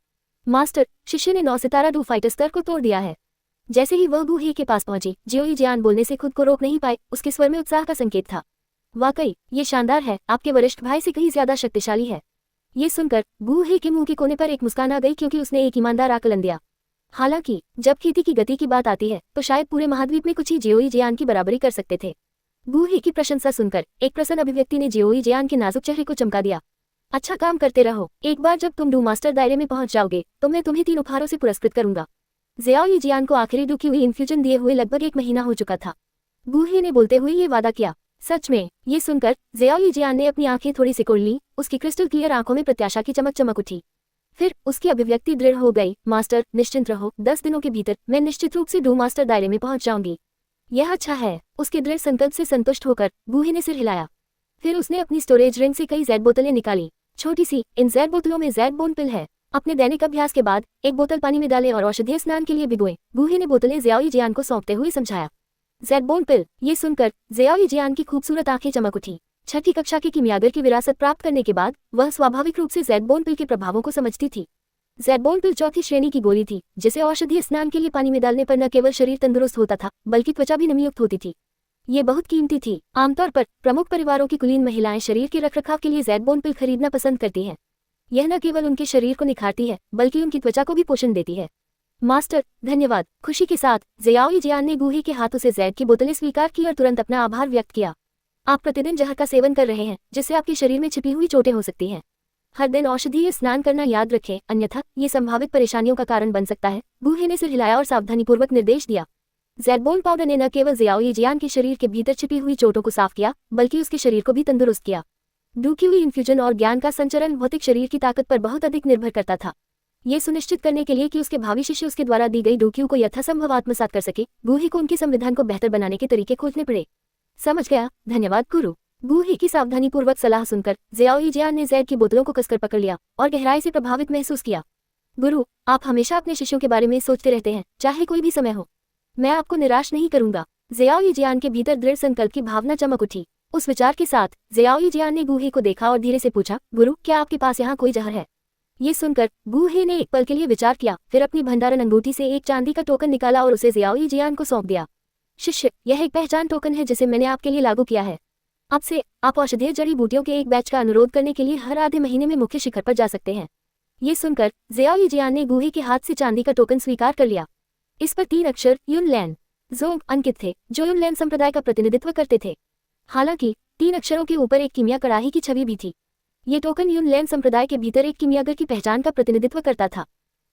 मास्टर, शिष्य ने 9 सितारा डू फाइटर स्तर को तोड़ दिया है। जैसे ही वह गूहे के पास पहुंची, जियोई जियान बोलने से खुद को रोक नहीं पाए। उसके स्वर में उत्साह का संकेत था। वाकई, ये शानदार है। आपके वरिष्ठ भाई से कहीं ज्यादा शक्तिशाली है। ये सुनकर गूहे के मुंह के कोने पर एक मुस्कान आ गई, क्योंकि उसने एक ईमानदार आकलन दिया। हालांकि जब खेती की गति की बात आती है तो शायद पूरे महाद्वीप में कुछ ही जियोई जियान की बराबरी कर सकते थे। गूहे की प्रशंसा सुनकर एक प्रसन्न अभिव्यक्ति ने जियोई जियान के नाजुक चेहरे को चमका दिया। अच्छा काम करते रहो। एक बार जब तुम डू मास्टर दायरे में पहुंच जाओगे तो मैं तुम्हें 3 उपहारों से पुरस्कृत करूंगा। जियाओई जियान को आखिरी डूक्यूई इन्फ्यूजन दिए हुए लगभग 1 महीना हो चुका था। गूहे ने बोलते हुए ये वादा किया। सच में? ये सुनकर जियाओई जियान ने अपनी आंखें थोड़ी सिकोड़ ली। उसकी क्रिस्टल क्लियर आंखों में प्रत्याशा की चमक चमक उठी। फिर उसकी अभिव्यक्ति दृढ़ हो गई। मास्टर, निश्चिंत रहो। 10 दिनों के भीतर मैं निश्चित रूप से डू मास्टर दायरे में पहुंच जाऊंगी। यह अच्छा है। उसके दृढ़ संकल्प से संतुष्ट होकर गूहे ने सिर हिलाया। फिर उसने अपनी स्टोरेज रिंग से कई जैड बोतलें निकाली। छोटी सी इन जैड बोतलों में जैड बोन पिल है। अपने दैनिक अभ्यास के बाद एक बोतल पानी में डालें और औषधीय स्नान के लिए भिगोएं। गूहे ने बोतलें जियाओई जियान को सौंपते हुए समझाया। जैड बोन पिल। ये सुनकर जियाओई जियान की खूबसूरत आंखें चमक उठी। 6ठी कक्षा के किमियागर की विरासत प्राप्त करने के बाद वह स्वाभाविक रूप से जैड बोन पिल के प्रभावों को समझती थी। जैड बोन पिल 4थी श्रेणी की गोली थी, जिसे औषधीय स्नान के लिए पानी में डालने पर न केवल शरीर तंदुरुस्त होता था बल्कि त्वचा भी नमीयुक्त होती थी। ये बहुत कीमती थी। आमतौर पर प्रमुख परिवारों की कुलीन महिलाएं शरीर के रखरखाव के लिए जैड बोन पिल खरीदना पसंद करती हैं। यह न केवल उनके शरीर को निखारती है बल्कि उनकी त्वचा को भी पोषण देती है। मास्टर, धन्यवाद। खुशी के साथ जियाओई जियान ने गूहे के हाथों से जैड की बोतलें स्वीकार की और तुरंत अपना आभार व्यक्त किया। आप प्रतिदिन जहर का सेवन कर रहे हैं, जिससे आपके शरीर में छिपी हुई चोटें हो सकती हैं। हर दिन औषधीय स्नान करना याद रखें, अन्यथा ये संभावित परेशानियों का कारण बन सकता है। गूहे ने सिर हिलाया और सावधानीपूर्वक निर्देश दिया। जैड बोन पाउडर ने न केवल जियाओई जियान के शरीर के भीतर छिपी हुई चोटों को साफ किया बल्कि उसके शरीर को भी तंदुरुस्त किया। डूक्यूई इन्फ्यूजन और ज्ञान का संचरण भौतिक शरीर की ताकत पर बहुत अधिक निर्भर करता था। ये सुनिश्चित करने के लिए कि उसके भावी शिष्य उसके द्वारा दी गई डूक्यू को यथासंभव आत्मसात कर सके, गूहे को उनके संविधान को बेहतर बनाने के तरीके खोजने पड़े। समझ गया, धन्यवाद गुरु। गूहे की सावधानीपूर्वक सलाह सुनकर जियाओई जियान ने जैड की बोतलों को कसकर पकड़ लिया और गहराई से प्रभावित महसूस किया। गुरु, आप हमेशा अपने शिष्यों के बारे में सोचते रहते हैं, चाहे कोई भी समय हो। मैं आपको निराश नहीं करूंगा। जियाओई जियान के भीतर दृढ़ संकल्प की भावना चमक उठी। उस विचार के साथ जियाओई जियान ने गूहे को देखा और धीरे से पूछा, गुरु, क्या आपके पास यहाँ कोई जहर है? ये सुनकर गूहे ने एक पल के लिए विचार किया, फिर अपनी भंडारण अंगूठी से एक चांदी का टोकन निकाला और उसे जियाओई जियान को सौंप दिया। शिष्य, यह एक पहचान टोकन है जिसे मैंने आपके लिए लागू किया है। अब से आप औषधीय जड़ी बूटियों के एक बैच का अनुरोध करने के लिए हर आधे महीने में मुख्य शिखर पर जा सकते हैं। ये सुनकर जियाओई जियान ने गूहे के हाथ से चांदी का टोकन स्वीकार कर लिया। इस पर 3 अक्षर युनलैन जोंग अंकित थे, जो युनलैन संप्रदाय का प्रतिनिधित्व करते थे। हालांकि 3 अक्षरों के ऊपर एक कीमिया कड़ाही की छवि भी थी। ये टोकन युनलैन संप्रदाय के भीतर एक कीमियागर की पहचान का प्रतिनिधित्व करता था।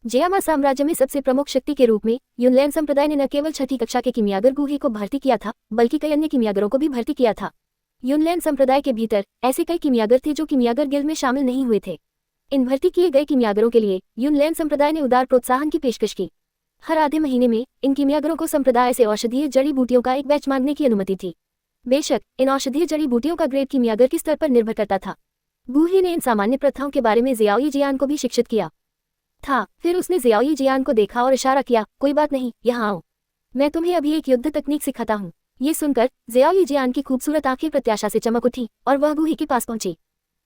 जियामा साम्राज्य में सबसे प्रमुख शक्ति के रूप में युनलैन संप्रदाय ने न केवल 6ठी कक्षा के कीमियागर गूहे को भर्ती किया था बल्कि कई अन्य कीमियागरों को भी भर्ती किया था। युनलैन संप्रदाय के भीतर ऐसे कई कीमियागर थे जो कीमियागर गिल्ड में शामिल नहीं हुए थे। इन भर्ती किए गए कीमियागरों के लिए युनलैन संप्रदाय ने उदार प्रोत्साहन की पेशकश की। हर आधे महीने में इन कीमियागरों को संप्रदाय से औषधीय जड़ी बूटियों का एक बैच मांगने की अनुमति थी। बेशक इन औषधीय जड़ी बूटियों का ग्रेड कीमियागर के स्तर पर निर्भर करता था। गूहे ने इन सामान्य प्रथाओं के बारे में जियाओई जियान को भी शिक्षित किया था। फिर उसने जियाओई जियान को देखा और इशारा किया, कोई बात नहीं, यहाँ आओ, मैं तुम्हें अभी एक युद्ध तकनीक सिखाता हूँ। ये सुनकर जियाओई जियान की खूबसूरत आंखें प्रत्याशा से चमक उठी और वह गूहे के पास पहुंची।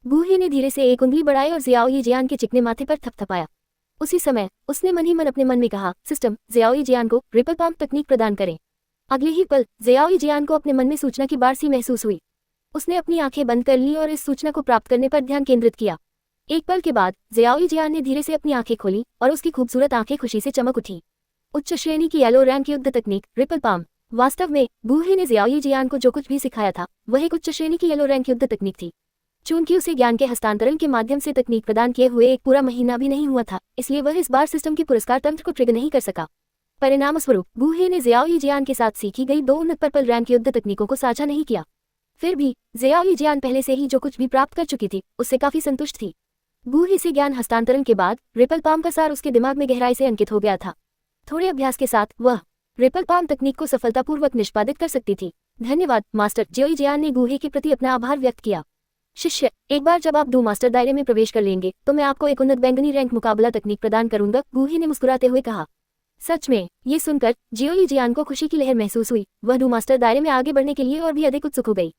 गूहे ने धीरे से एक उंगली बढ़ाई और जियाओई जियान के चिकने माथे पर थपथपाया। उसी समय उसने मन ही मन अपने मन में कहा, सिस्टम जियाओई जियान को रिपल पाम तकनीक प्रदान करें। अगले ही पल जियाओई जियान को अपने मन में सूचना की बाढ़ सी महसूस हुई। उसने अपनी आंखें बंद कर ली और इस सूचना को प्राप्त करने पर ध्यान केंद्रित किया। एक पल के बाद जियाओई जियान ने धीरे से अपनी आंखें खोली और उसकी खूबसूरत आंखें खुशी से चमक उठी। उच्च श्रेणी की येलो रैंक युद्ध तकनीक रिपल पाम। वास्तव में गूहे ने जियाओ जियान को जो कुछ भी सिखाया था वह एक उच्च श्रेणी की येलो रैंक युद्ध तकनीक थी। चूंकि उसे ज्ञान के हस्तांतरण के माध्यम से तकनीक प्रदान किए हुए एक पूरा महीना भी नहीं हुआ था, इसलिए वह इस बार सिस्टम के पुरस्कार तंत्र को ट्रिगर नहीं कर सका। परिणामस्वरूप गूहे ने जियाओ जियान के साथ सीखी गई 2 उन्नत पर्पल रैंक युद्ध तकनीकों को साझा नहीं किया। फिर भी जियाओ जियान पहले से ही जो कुछ भी प्राप्त कर चुकी थी उससे काफी संतुष्ट थी। गूहे से ज्ञान हस्तांतरण के बाद रिपल पाम का सार उसके दिमाग में गहराई से अंकित हो गया था। थोड़े अभ्यास के साथ वह रिपल पाम तकनीक को सफलतापूर्वक निष्पादित कर सकती थी। धन्यवाद मास्टर, जियाओ जियान ने गूहे के प्रति अपना आभार व्यक्त किया। शिष्य, एक बार जब आप डू मास्टर दायरे में प्रवेश कर लेंगे तो मैं आपको एक उन्नत बैंगनी रैंक मुकाबला तकनीक प्रदान करूंगा, गूहे ने मुस्कुराते हुए कहा। सच में? ये सुनकर जियाओ जियान को खुशी की लहर महसूस हुई। वह डू मास्टर दायरे में आगे बढ़ने के लिए और भी अधिक उत्सुक हो गई।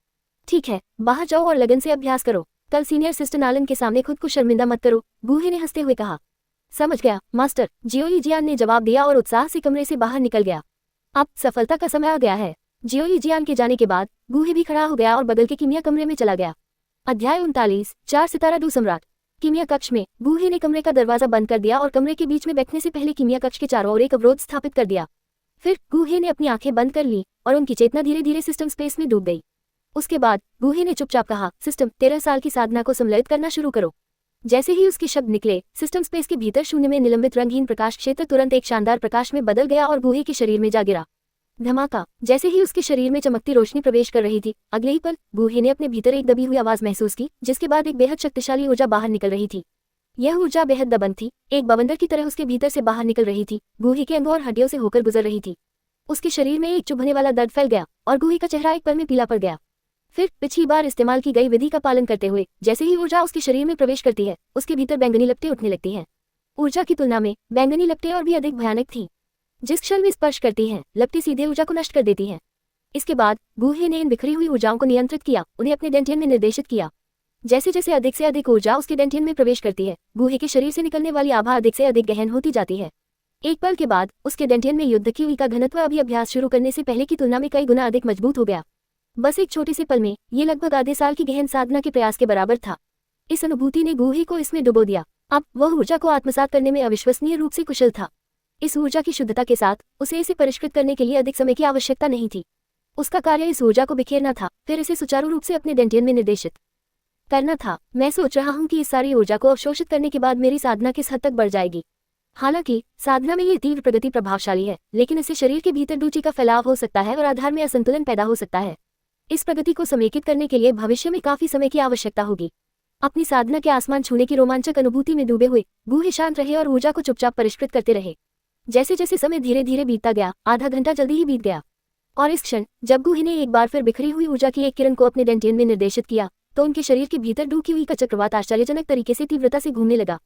ठीक है, बाहर जाओ और लगन से अभ्यास करो। कल सीनियर सिस्टर नालन के सामने खुद को शर्मिंदा मत करो, गूहे ने हंसते हुए कहा। समझ गया मास्टर, जियाओ जियान ने जवाब दिया और उत्साह से कमरे से बाहर निकल गया। अब सफलता का समय आ गया है। जियाओ जियान के जाने के बाद गूहे भी खड़ा हो गया और बगल के कीमिया कमरे में चला गया। अध्याय 39 4 सितारा डू सम्राट। कीमिया कक्ष में गूहे ने कमरे का दरवाजा बंद कर दिया और कमरे के बीच में बैठने से पहले कीमिया कक्ष के चारों ओर एक अवरोध स्थापित कर दिया। फिर गूहे ने अपनी आंखें बंद कर ली और उनकी चेतना धीरे धीरे सिस्टम स्पेस में डूब गई। उसके बाद गूहे ने चुपचाप कहा, सिस्टम 13 साल की साधना को सम्मिलित करना शुरू करो। जैसे ही उसके शब्द निकले, सिस्टम स्पेस के भीतर शून्य में निलंबित रंगहीन प्रकाश क्षेत्र तुरंत एक शानदार प्रकाश में बदल गया और गूहे के शरीर में जा गिरा। धमाका। जैसे ही उसके शरीर में चमकती रोशनी प्रवेश कर रही थी, अगले ही पल गूहे ने अपने भीतर एक दबी हुई आवाज महसूस की, जिसके बाद एक बेहद शक्तिशाली ऊर्जा बाहर निकल रही थी। यह ऊर्जा बेहद दबंग थी, एक बवंडर की तरह उसके भीतर से बाहर निकल रही थी, गूहे के अंगों और हड्डियों से होकर गुजर रही थी। उसके शरीर में एक चुभने वाला दर्द फैल गया और गूहे का चेहरा एक पल में पीला पड़ गया। फिर पिछली बार इस्तेमाल की गई विधि का पालन करते हुए जैसे ही ऊर्जा उसके शरीर में प्रवेश करती है, उसके भीतर बैंगनी लपटें उठने लगती हैं। ऊर्जा की तुलना में बैंगनी लपटें और भी अधिक भयानक थीं। जिस क्षण में स्पर्श करती हैं, लपटें सीधे ऊर्जा को नष्ट कर देती हैं। इसके बाद गूहे ने इन बिखरी हुई ऊर्जाओं को नियंत्रित किया, उन्हें अपने डेंटियन में निर्देशित किया। जैसे जैसे अधिक से अधिक ऊर्जा उसके डेंटियन में प्रवेश करती है, गूहे के शरीर से निकलने वाली आभा अधिक से अधिक गहन होती जाती है। एक पल के बाद उसके डेंटियन में युद्ध की हुई का घनत्व अभी अभ्यास शुरू करने से पहले की तुलना में कई गुना अधिक मजबूत हो गया। बस एक छोटे से पल में ये लगभग आधे साल की गहन साधना के प्रयास के बराबर था। इस अनुभूति ने गूहे को इसमें डुबो दिया। अब वह ऊर्जा को आत्मसात करने में अविश्वसनीय रूप से कुशल था। इस ऊर्जा की शुद्धता के साथ उसे इसे परिष्कृत करने के लिए अधिक समय की आवश्यकता नहीं थी। उसका कार्य इस ऊर्जा को बिखेरना था, फिर इसे सुचारू रूप से अपने डेंटियन में निर्देशित करना था। मैं सोच रहा हूं कि इस सारी ऊर्जा को अवशोषित करने के बाद मेरी साधना किस हद तक बढ़ जाएगी। हालांकि साधना में ये तीव्र प्रगति प्रभावशाली है, लेकिन इससे शरीर के भीतर रुचि का फैलाव हो सकता है और आधार में असंतुलन पैदा हो सकता है। इस प्रगति को समेकित करने के लिए भविष्य में काफी समय की आवश्यकता होगी। अपनी साधना के आसमान छूने की रोमांचक अनुभूति में डूबे हुए गूहे शांत रहे और ऊर्जा को चुपचाप परिष्कृत करते रहे। जैसे जैसे समय धीरे धीरे बीतता गया, आधा घंटा जल्दी ही बीत गया। और इस क्षण जब गूहे ने एक बार फिर बिखरी हुई ऊर्जा की एक किरण को अपने डेंटियन में निर्देशित किया, तो उनके शरीर के भीतर डूबी हुई का चक्रवात आश्चर्यजनक तरीके से तीव्रता से घूमने लगा।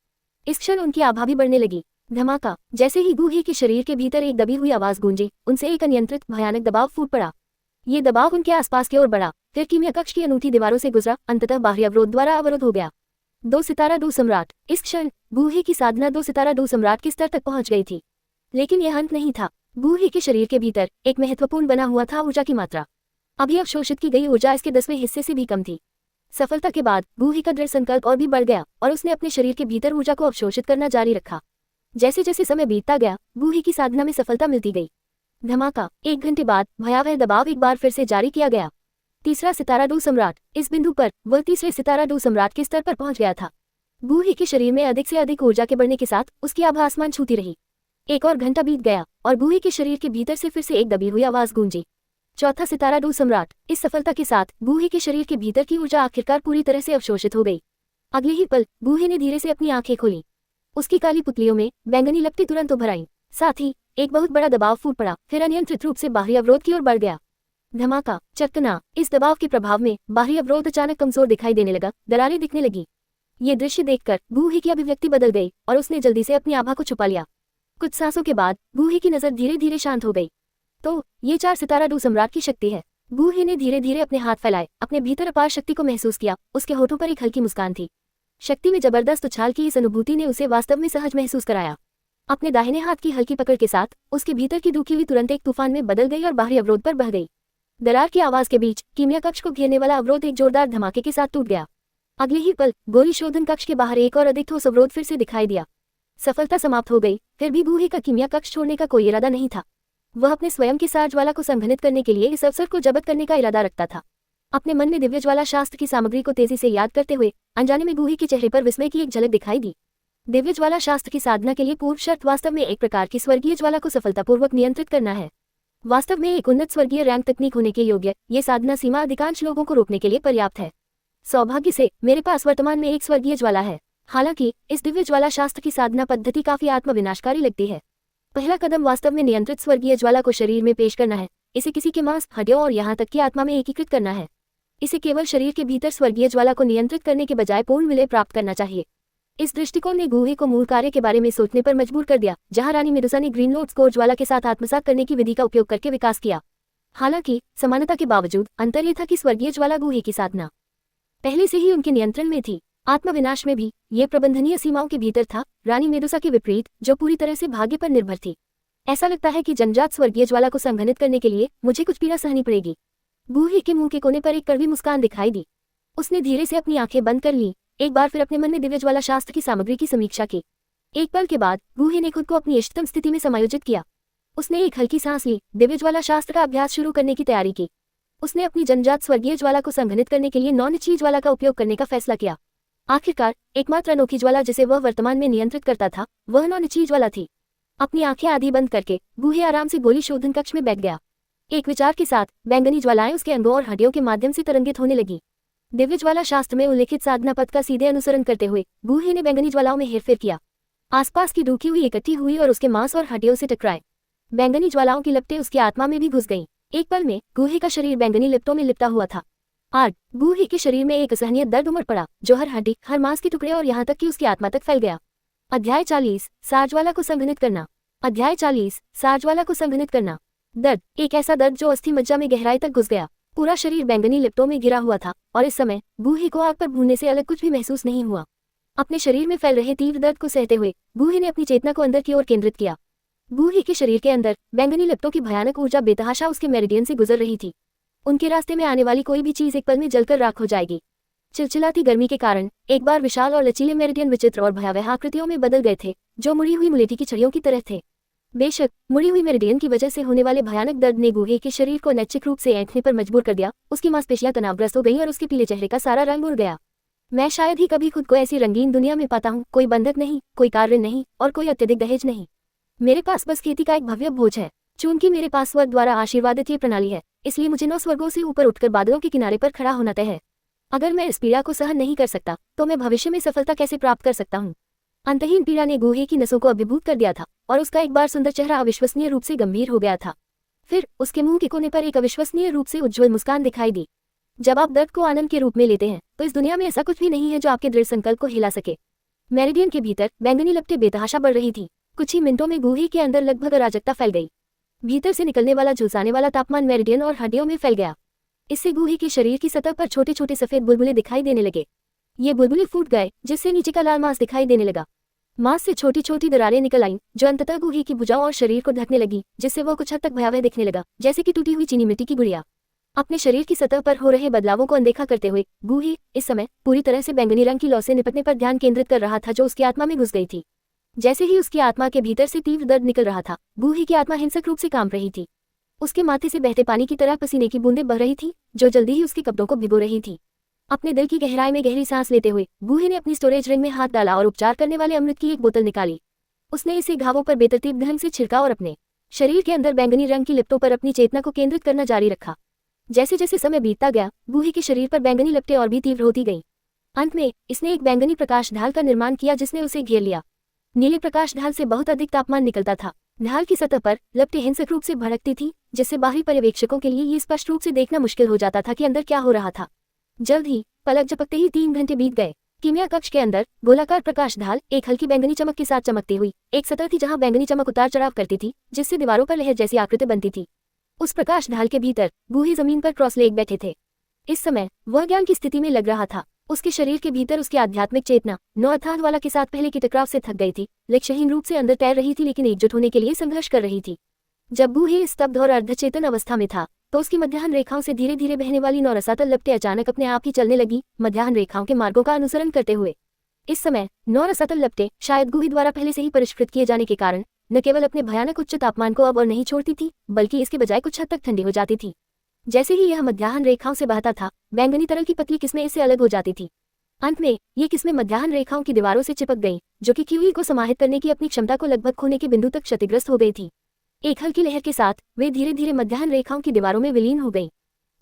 इस क्षण उनकी आभा भी बढ़ने लगी। धमाका। जैसे ही गूहे के शरीर के भीतर एक दबी हुई आवाज गूंजी, उनसे एक अनियंत्रित भयानक दबाव फूट पड़ा। ये दबाव उनके आसपास की ओर बढ़ा, फिर कीमिया कक्ष की अनूठी दीवारों से गुजरा, अंततः बाहरी अवरोध द्वारा अवरोध हो गया। 2 सितारा डू सम्राट। इस क्षण गूहे की साधना 2 सितारा डू सम्राट के स्तर तक पहुंच गई थी। लेकिन यह अंत नहीं था। गूहे के शरीर के भीतर एक महत्वपूर्ण बना हुआ था ऊर्जा की मात्रा। अभी अवशोषित की गई ऊर्जा इसके 10वें हिस्से से भी कम थी। सफलता के बाद गूहे का दृढ़ संकल्प और भी बढ़ गया और उसने अपने शरीर के भीतर ऊर्जा को अवशोषित करना जारी रखा। जैसे जैसे समय बीतता गया, गूहे की साधना में सफलता मिलती गई। धमाका। 1 घंटे बाद भयावह दबाव एक बार फिर से जारी किया गया। 3रा सितारा डू सम्राट। इस बिंदु पर वह 3रे सितारा डू सम्राट के स्तर पर पहुंच गया था। गूहे के शरीर में अधिक से अधिक ऊर्जा के बढ़ने के साथ उसकी आभा आसमान छूती रही। 1 और घंटा बीत गया और गूहे के शरीर के भीतर से फिर से एक दबी हुई आवाज गूंजी। 4था सितारा डू सम्राट। इस सफलता के साथ गूहे के शरीर के भीतर की ऊर्जा आखिरकार पूरी तरह से अवशोषित हो गई। अगले ही पल गूहे ने धीरे से अपनी आंखें खोली। उसकी काली पुतलियों में बैंगनी लपटें तुरंत उभर आईं। साथ ही एक बहुत बड़ा दबाव फूट पड़ा, फिर अनियंत्रित रूप से बाहरी अवरोध की ओर बढ़ गया। धमाका। चकना। इस दबाव के प्रभाव में बाहरी अवरोध अचानक कमजोर दिखाई देने लगा, दरारें दिखने लगी। ये दृश्य देखकर गूहे की अभिव्यक्ति बदल गई और उसने जल्दी से अपनी आभा को छुपा लिया। कुछ सांसों के बाद गूहे की नजर धीरे धीरे शांत हो गई। तो ये 4 सितारा डू सम्राट की शक्ति है। गूहे ने धीरे धीरे अपने हाथ फैलाए, अपने भीतर अपार शक्ति को महसूस किया। उसके होठों पर एक हल्की मुस्कान थी। शक्ति में जबरदस्त उछाल की इस अनुभूति ने उसे वास्तव में सहज महसूस कराया। अपने दाहिने हाथ की हल्की पकड़ के साथ उसके भीतर की दुखी हुई तुरंत एक तूफान में बदल गई और बाहरी अवरोध पर बह गई। दरार की आवाज के बीच कीमिया कक्ष को घेरने वाला अवरोध एक जोरदार धमाके के साथ टूट गया। अगले ही पल गोली शोधन कक्ष के बाहर एक और अधिक ठोस अवरोध फिर से दिखाई दिया। सफलता समाप्त हो गई। फिर भी गूहे का कीमिया कक्ष छोड़ने का कोई इरादा नहीं था। वह अपने स्वयं की सार ज्वाला को संघनित करने के लिए इस अवसर को जब्त करने का इरादा रखता था। अपने मन में दिव्य ज्वाला शास्त्र की सामग्री को तेजी से याद करते हुए अनजाने में गूहे के चेहरे पर विस्मय की एक झलक दिखाई दी। दिव्य ज्वाला शास्त्र की साधना के लिए पूर्व शर्त वास्तव में एक प्रकार की स्वर्गीय ज्वाला को सफलतापूर्वक नियंत्रित करना है। वास्तव में एक उन्नत स्वर्गीय रैंक तकनीक होने के योग्य ये साधना सीमा अधिकांश लोगों को रोकने के लिए पर्याप्त है। सौभाग्य से मेरे पास वर्तमान में एक स्वर्गीय ज्वाला है। हालांकि इस दिव्य ज्वाला शास्त्र की साधना पद्धति काफी आत्मविनाशकारी लगती है। पहला कदम वास्तव में नियंत्रित स्वर्गीय ज्वाला को शरीर में पेश करना है। इसे किसी के मांस, हड्डियों और यहाँ तक कि आत्मा में एकीकृत करना है। इसे केवल शरीर के भीतर स्वर्गीय ज्वाला को नियंत्रित करने के बजाय पूर्ण विलय प्राप्त करना चाहिए। इस दृष्टिकोण ने गूहे को मूल कार्य के बारे में सोचने पर मजबूर कर दिया, जहां रानी मेडुसा ने ग्रीन लोड स्कोर ज्वाला के साथ आत्मसात करने की विधि का उपयोग करके विकास किया। हालांकि समानता के बावजूद अंतर यह था कि स्वर्गीय ज्वाला गूहे की साधना पहले से ही उनके नियंत्रण में थी। आत्मविनाश में भी ये प्रबंधनीय सीमाओं के भीतर था, रानी मेडुसा के विपरीत जो पूरी तरह से भाग्य पर निर्भर थी। ऐसा लगता है कि जन्मजात स्वर्गीय ज्वाला को संघनित करने के लिए मुझे कुछ पीड़ा सहनी पड़ेगी। गूहे के मुंह के कोने पर एक कड़वी मुस्कान दिखाई दी। उसने धीरे से अपनी आंखें बंद कर ली, एक बार फिर अपने मन में दिव्य ज्वाला शास्त्र की सामग्री की समीक्षा की। एक पल के बाद गूहे ने खुद को अपनी इष्टतम स्थिति में समायोजित किया। उसने एक हल्की सांस ली, दिव्य ज्वाला शास्त्र का अभ्यास शुरू करने की तैयारी की। उसने अपनी जन्मजात स्वर्गीय ज्वाला को संघनित करने के लिए नौ-निचली ज्वाला का उपयोग करने का फैसला किया। आखिरकार एकमात्र अनोखी ज्वाला जिसे वह वर्तमान में नियंत्रित करता था वह नौ-निचली ज्वाला थी। अपनी आंखें आधी बंद करके गूहे आराम से गोली शोधन कक्ष में बैठ गया। एक विचार के साथ बैंगनी ज्वालाएं उसके अंगों और हड्डियों के माध्यम से तरंगित होने लगी। दिव्य ज्वाला शास्त्र में उल्लेखित साधना पथ का सीधे अनुसरण करते हुए गूहे ने बैंगनी ज्वालाओं में हेरफेर किया। आसपास की रूखी हुई इकट्ठी हुई और उसके मांस और हड्डियों से टकराए। बैंगनी ज्वालाओं की लपटें उसकी आत्मा में भी घुस गईं। एक पल में गूहे का शरीर बैंगनी लिपटों में लिपटा हुआ था। आज गूहे के शरीर में एक असहनीय दर्द उमड़ पड़ा, जो हर हड्डी, हर मांस के टुकड़े और यहाँ तक कि उसकी आत्मा तक फैल गया। अध्याय 40 सार ज्वाला को संघनित करना। अध्याय 40 सार ज्वाला को संघनित करना। दर्द, एक ऐसा दर्द जो अस्थि मज्जा में गहराई तक घुस गया। पूरा शरीर बैंगनी लिपटों में घिरा हुआ था और इस समय गूहे को आग पर भूनने से अलग कुछ भी महसूस नहीं हुआ। अपने शरीर में फैल रहे तीव्र दर्द को सहते हुए गूहे ने अपनी चेतना को अंदर की ओर केंद्रित किया। गूहे के शरीर के अंदर बैंगनी लिपटों की भयानक ऊर्जा बेतहाशा उसके मेरिडियन से गुजर रही थी। उनके रास्ते में आने वाली कोई भी चीज एक पल में जलकर राख हो जाएगी। चिलचिलाती गर्मी के कारण एक बार विशाल और लचीले मेरिडियन विचित्र और भयावह आकृतियों में बदल गए थे, जो मुड़ी हुई मुलेठी की छड़ियों की तरह थे। बेशक मुड़ी हुई मेरिडियन की वजह से होने वाले भयानक दर्द ने गूहे के शरीर को अनैच्छिक रूप से ऐंठने पर मजबूर कर दिया। उसकी मांसपेशियां तनावग्रस्त हो गईं और उसके पीले चेहरे का सारा रंग उड़ गया। मैं शायद ही कभी खुद को ऐसी रंगीन दुनिया में पाता हूँ। कोई बंधक नहीं, कोई कार्य नहीं और कोई अत्यधिक दहेज नहीं। मेरे पास बस खेती का एक भव्य भोज है। चूंकि मेरे पास स्वर्ग द्वारा आशीर्वादित ये प्रणाली है, इसलिए मुझे 9 स्वर्गों से ऊपर उठकर बादलों के किनारे पर खड़ा होना तय है। अगर मैं इस पीड़ा को सहन नहीं कर सकता तो मैं भविष्य में सफलता कैसे प्राप्त कर सकता हूँ। अंतहीन पीड़ा ने गूहे की नसों को अभिभूत कर दिया था और उसका एक बार सुंदर चेहरा अविश्वसनीय रूप से गंभीर हो गया था। फिर उसके मुंह के कोने पर एक अविश्वसनीय रूप से उज्ज्वल मुस्कान दिखाई दी। जब आप दर्द को आनंद के रूप में लेते हैं तो इस दुनिया में ऐसा कुछ भी नहीं है जो आपके दृढ़ संकल्प को हिला सके। मेरिडियन के भीतर बैंगनी लपटें बेतहाशा बढ़ रही थी। कुछ ही मिनटों में गूहे के अंदर लगभग अराजकता फैल गई। भीतर से निकलने वाला झुलसाने वाला तापमान मेरिडियन और हड्डियों में फैल गया। इससे गूहे के शरीर की सतह पर छोटे छोटे सफेद बुलबुले दिखाई देने लगे। ये बुलबुले फूट गए, जिससे नीचे का लाल मांस दिखाई देने लगा। मांस से छोटी छोटी दरारें निकल आईं, जो अंततः गूहे की भुजाओं और शरीर को ढकने लगी, जिससे वह कुछ हद तक भयावह दिखने लगा, जैसे कि टूटी हुई चीनी मिट्टी की गुड़िया। अपने शरीर की सतह पर हो रहे बदलावों को अनदेखा करते हुए गूहे इस समय पूरी तरह से बैंगनी रंग की लौ से निपटने पर ध्यान केंद्रित कर रहा था, जो उसकी आत्मा में घुस गई थी। जैसे ही उसकी आत्मा के भीतर से तीव्र दर्द निकल रहा था, गूहे की आत्मा हिंसक रूप से कांप रही थी। उसके माथे से बहते पानी की तरह पसीने की बूंदें बह रही थी, जो जल्दी ही उसके कपड़ों को भिगो रही थी। अपने दिल की गहराई में गहरी सांस लेते हुए गूहे ने अपनी स्टोरेज रिंग में हाथ डाला और उपचार करने वाले अमृत की एक बोतल निकाली। उसने इसे घावों पर बेतरतीब ढंग से छिड़का और अपने शरीर के अंदर बैंगनी रंग की लिपटों पर अपनी चेतना को केंद्रित करना जारी रखा। जैसे जैसे समय बीतता गया, गूहे के शरीर पर बैंगनी लपटें और भी तीव्र होती गईं। अंत में इसने एक बैंगनी प्रकाश ढाल का निर्माण किया, जिसने उसे घेर लिया। नीले प्रकाश ढाल से बहुत अधिक तापमान निकलता था। ढाल की सतह पर लपटें हिंसक रूप से भड़कती थीं, जिससे बाहरी पर्यवेक्षकों के लिए ये स्पष्ट रूप से देखना मुश्किल हो जाता था कि अंदर क्या हो रहा था। जल्द ही पलक झपकते ही 3 घंटे बीत गए। कीमिया कक्ष के अंदर गोलाकार प्रकाश ढाल एक हल्की बैंगनी चमक के साथ चमकती हुई एक सतह थी, जहां बैंगनी चमक उतार चढ़ाव करती थी, जिससे दीवारों पर लहर जैसी आकृति बनती थी। उस प्रकाश ढाल के भीतर गूहे जमीन पर क्रॉस लेग बैठे थे। इस समय वह ज्ञान की स्थिति में लग रहा था। उसके शरीर के भीतर उसकी आध्यात्मिक चेतना 9 अथाह वाला के साथ पहले की टकराव से थक गई थी, लक्ष्यहीन रूप से अंदर तैर रही थी, लेकिन एकजुट होने के लिए संघर्ष कर रही थी। जब गूहे स्तब्ध और अर्धचेतन अवस्था में था तो उसकी मध्याह्न रेखाओं से धीरे धीरे बहने वाली 9 रसातल लपटें अचानक अपने आप ही चलने लगी, मध्याह्न रेखाओं के मार्गों का अनुसरण करते हुए। इस समय नौ रसातल लपटें शायद गुही द्वारा पहले से ही परिष्कृत किए जाने के कारण न केवल अपने भयानक उच्च तापमान को अब और नहीं छोड़ती थी, बल्कि इसके बजाय कुछ हद तक ठंडी हो जाती थी। जैसे ही यह मध्याह्न रेखाओं से बहता था, बैंगनी तरल की पतली किस्में इससे अलग हो जाती थी। अंत में ये किस्में मध्याह्न रेखाओं की दीवारों से चिपक गईं, जो कि क्यूई को समाहित करने की अपनी क्षमता को लगभग खोने के बिंदु तक क्षतिग्रस्त हो गई थी। एक हल्की लहर के साथ वे धीरे धीरे मध्याह्न रेखाओं की दीवारों में विलीन हो गईं।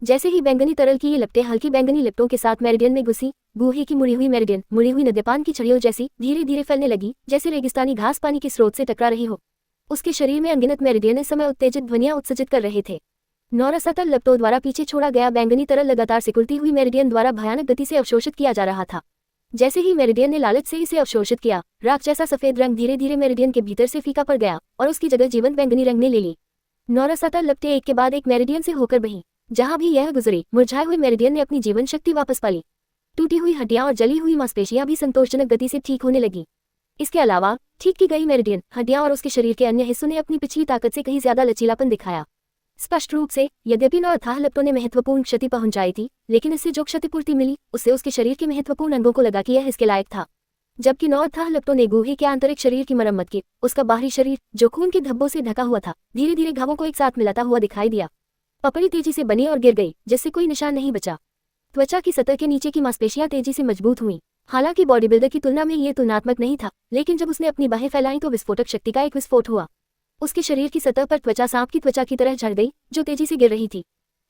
जैसे ही बैंगनी तरल की ये लपटें हल्की बैंगनी लिपटों के साथ मेरिडियन में घुसी, गुहे की मुड़ी हुई मेरिडियन मुड़ी हुई नद्यपान की छड़ियों जैसी धीरे धीरे फैलने लगी, जैसे रेगिस्तानी घास पानी के स्रोत से टकरा रही हो। उसके शरीर में अनगिनत मेरिडियन इस समय उत्तेजित ध्वनियां उत्सर्जित कर रहे थे। नौ रसातल लपटों द्वारा पीछे छोड़ा गया बैंगनी तरल लगातार सिकुड़ती हुई मेरिडियन द्वारा भयानक गति से अवशोषित किया जा रहा था। जैसे ही मेरिडियन ने लालच से इसे अवशोषित किया, राख जैसा सफेद रंग धीरे धीरे मेरिडियन के भीतर से फीका पड़ गया और उसकी जगह जीवंत बैंगनी रंग ने ले ली। नौ रसातल लपटें एक के बाद एक मेरिडियन से होकर बही। जहां भी यह गुजरी, मुरझाए हुए मेरिडियन ने अपनी जीवन शक्ति वापस पाली। टूटी हुई हड्डियां और जली हुई मांसपेशियां भी संतोषजनक गति से ठीक होने लगी। इसके अलावा ठीक की गई मेरिडियन हड्डियां और उसके शरीर के अन्य हिस्सों ने अपनी पिछली ताकत से कहीं ज्यादा लचीलापन दिखाया। स्पष्ट रूप से, यद्यपि नौ अथाह लपटों ने महत्वपूर्ण क्षति पहुंचाई थी, लेकिन इससे जो क्षतिपूर्ति मिली उससे उसके शरीर के महत्वपूर्ण अंगों को लगा कि यह इसके लायक था। जबकि नौ अथाह लपटों ने गुहे के आंतरिक शरीर की मरम्मत की, उसका बाहरी शरीर जो खून के धब्बों से ढका हुआ था, धीरे धीरे घावों को एक साथ मिलाता हुआ दिखाई दिया। पपड़ी तेजी से बनी और गिर गई, जिससे कोई निशान नहीं बचा। त्वचा की सतह के नीचे की मांसपेशियां तेजी से मजबूत हुईं। हालांकि बॉडी बिल्डर की तुलना में ये तुलनात्मक नहीं था, लेकिन जब उसने अपनी बाहें फैलाई तो विस्फोटक शक्ति का एक विस्फोट हुआ। उसके शरीर की सतह पर त्वचा सांप की त्वचा की तरह झड़ गई, जो तेजी से गिर रही थी।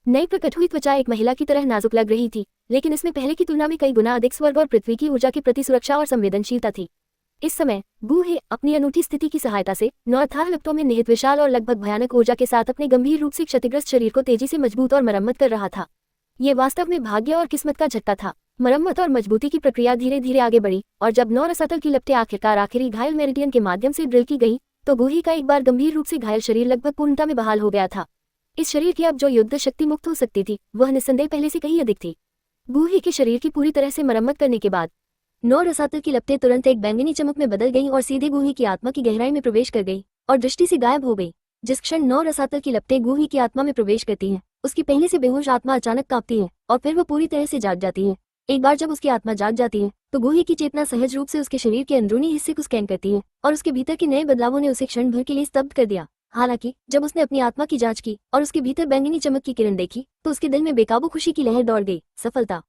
नई प्रकट हुई त्वचा एक महिला की तरह नाजुक लग रही थी, लेकिन इसमें पहले की तुलना में कई गुना अधिक स्वर्ग और पृथ्वी की ऊर्जा के प्रति सुरक्षा और संवेदनशीलता थी। इस समय गुहे अपनी अनूठी स्थिति की सहायता से नौ अथाह लपटों में निहित विशाल और लगभग भयानक ऊर्जा के साथ अपने गंभीर रूप से क्षतिग्रस्त शरीर को तेजी से मजबूत और मरम्मत कर रहा था। ये वास्तव में भाग्य और किस्मत का झटका था। मरम्मत और मजबूती की प्रक्रिया धीरे धीरे आगे बढ़ी और जब नौ रसातल की लपटें आखिरकार आखिरी घायल मेरिडियन के माध्यम से ड्रिल की गई, तो गुहे का एक बार गंभीर रूप से घायल शरीर लगभग पूर्णता में बहाल हो गया था। इस शरीर की अब जो युद्ध शक्ति मुक्त हो सकती थी, वह निस्संदेह पहले से कहीं अधिक थी। गुहे के शरीर की पूरी तरह से मरम्मत करने के बाद नौ रसातल की लपटें तुरंत एक बैंगनी चमक में बदल गईं और सीधे गुहे की आत्मा की गहराई में प्रवेश कर गई और दृष्टि से गायब हो गई। जिस क्षण नौ रसातल की लपटें गुहे की आत्मा में प्रवेश करती हैं, उसकी पहले से बेहोश आत्मा अचानक कांपती है और फिर वह पूरी तरह से जाग जाती है। एक बार जब उसकी आत्मा जाग जाती है, तो गुहे की चेतना सहज रूप से उसके शरीर के अंदरूनी हिस्से को स्कैन करती है और उसके भीतर के नए बदलावों ने उसे क्षण भर के लिए स्तब्ध कर दिया। हालांकि जब उसने अपनी आत्मा की जांच की और उसके भीतर बैंगनी चमक की किरण देखी, तो उसके दिल में बेकाबू खुशी की लहर दौड़ गई। सफलता।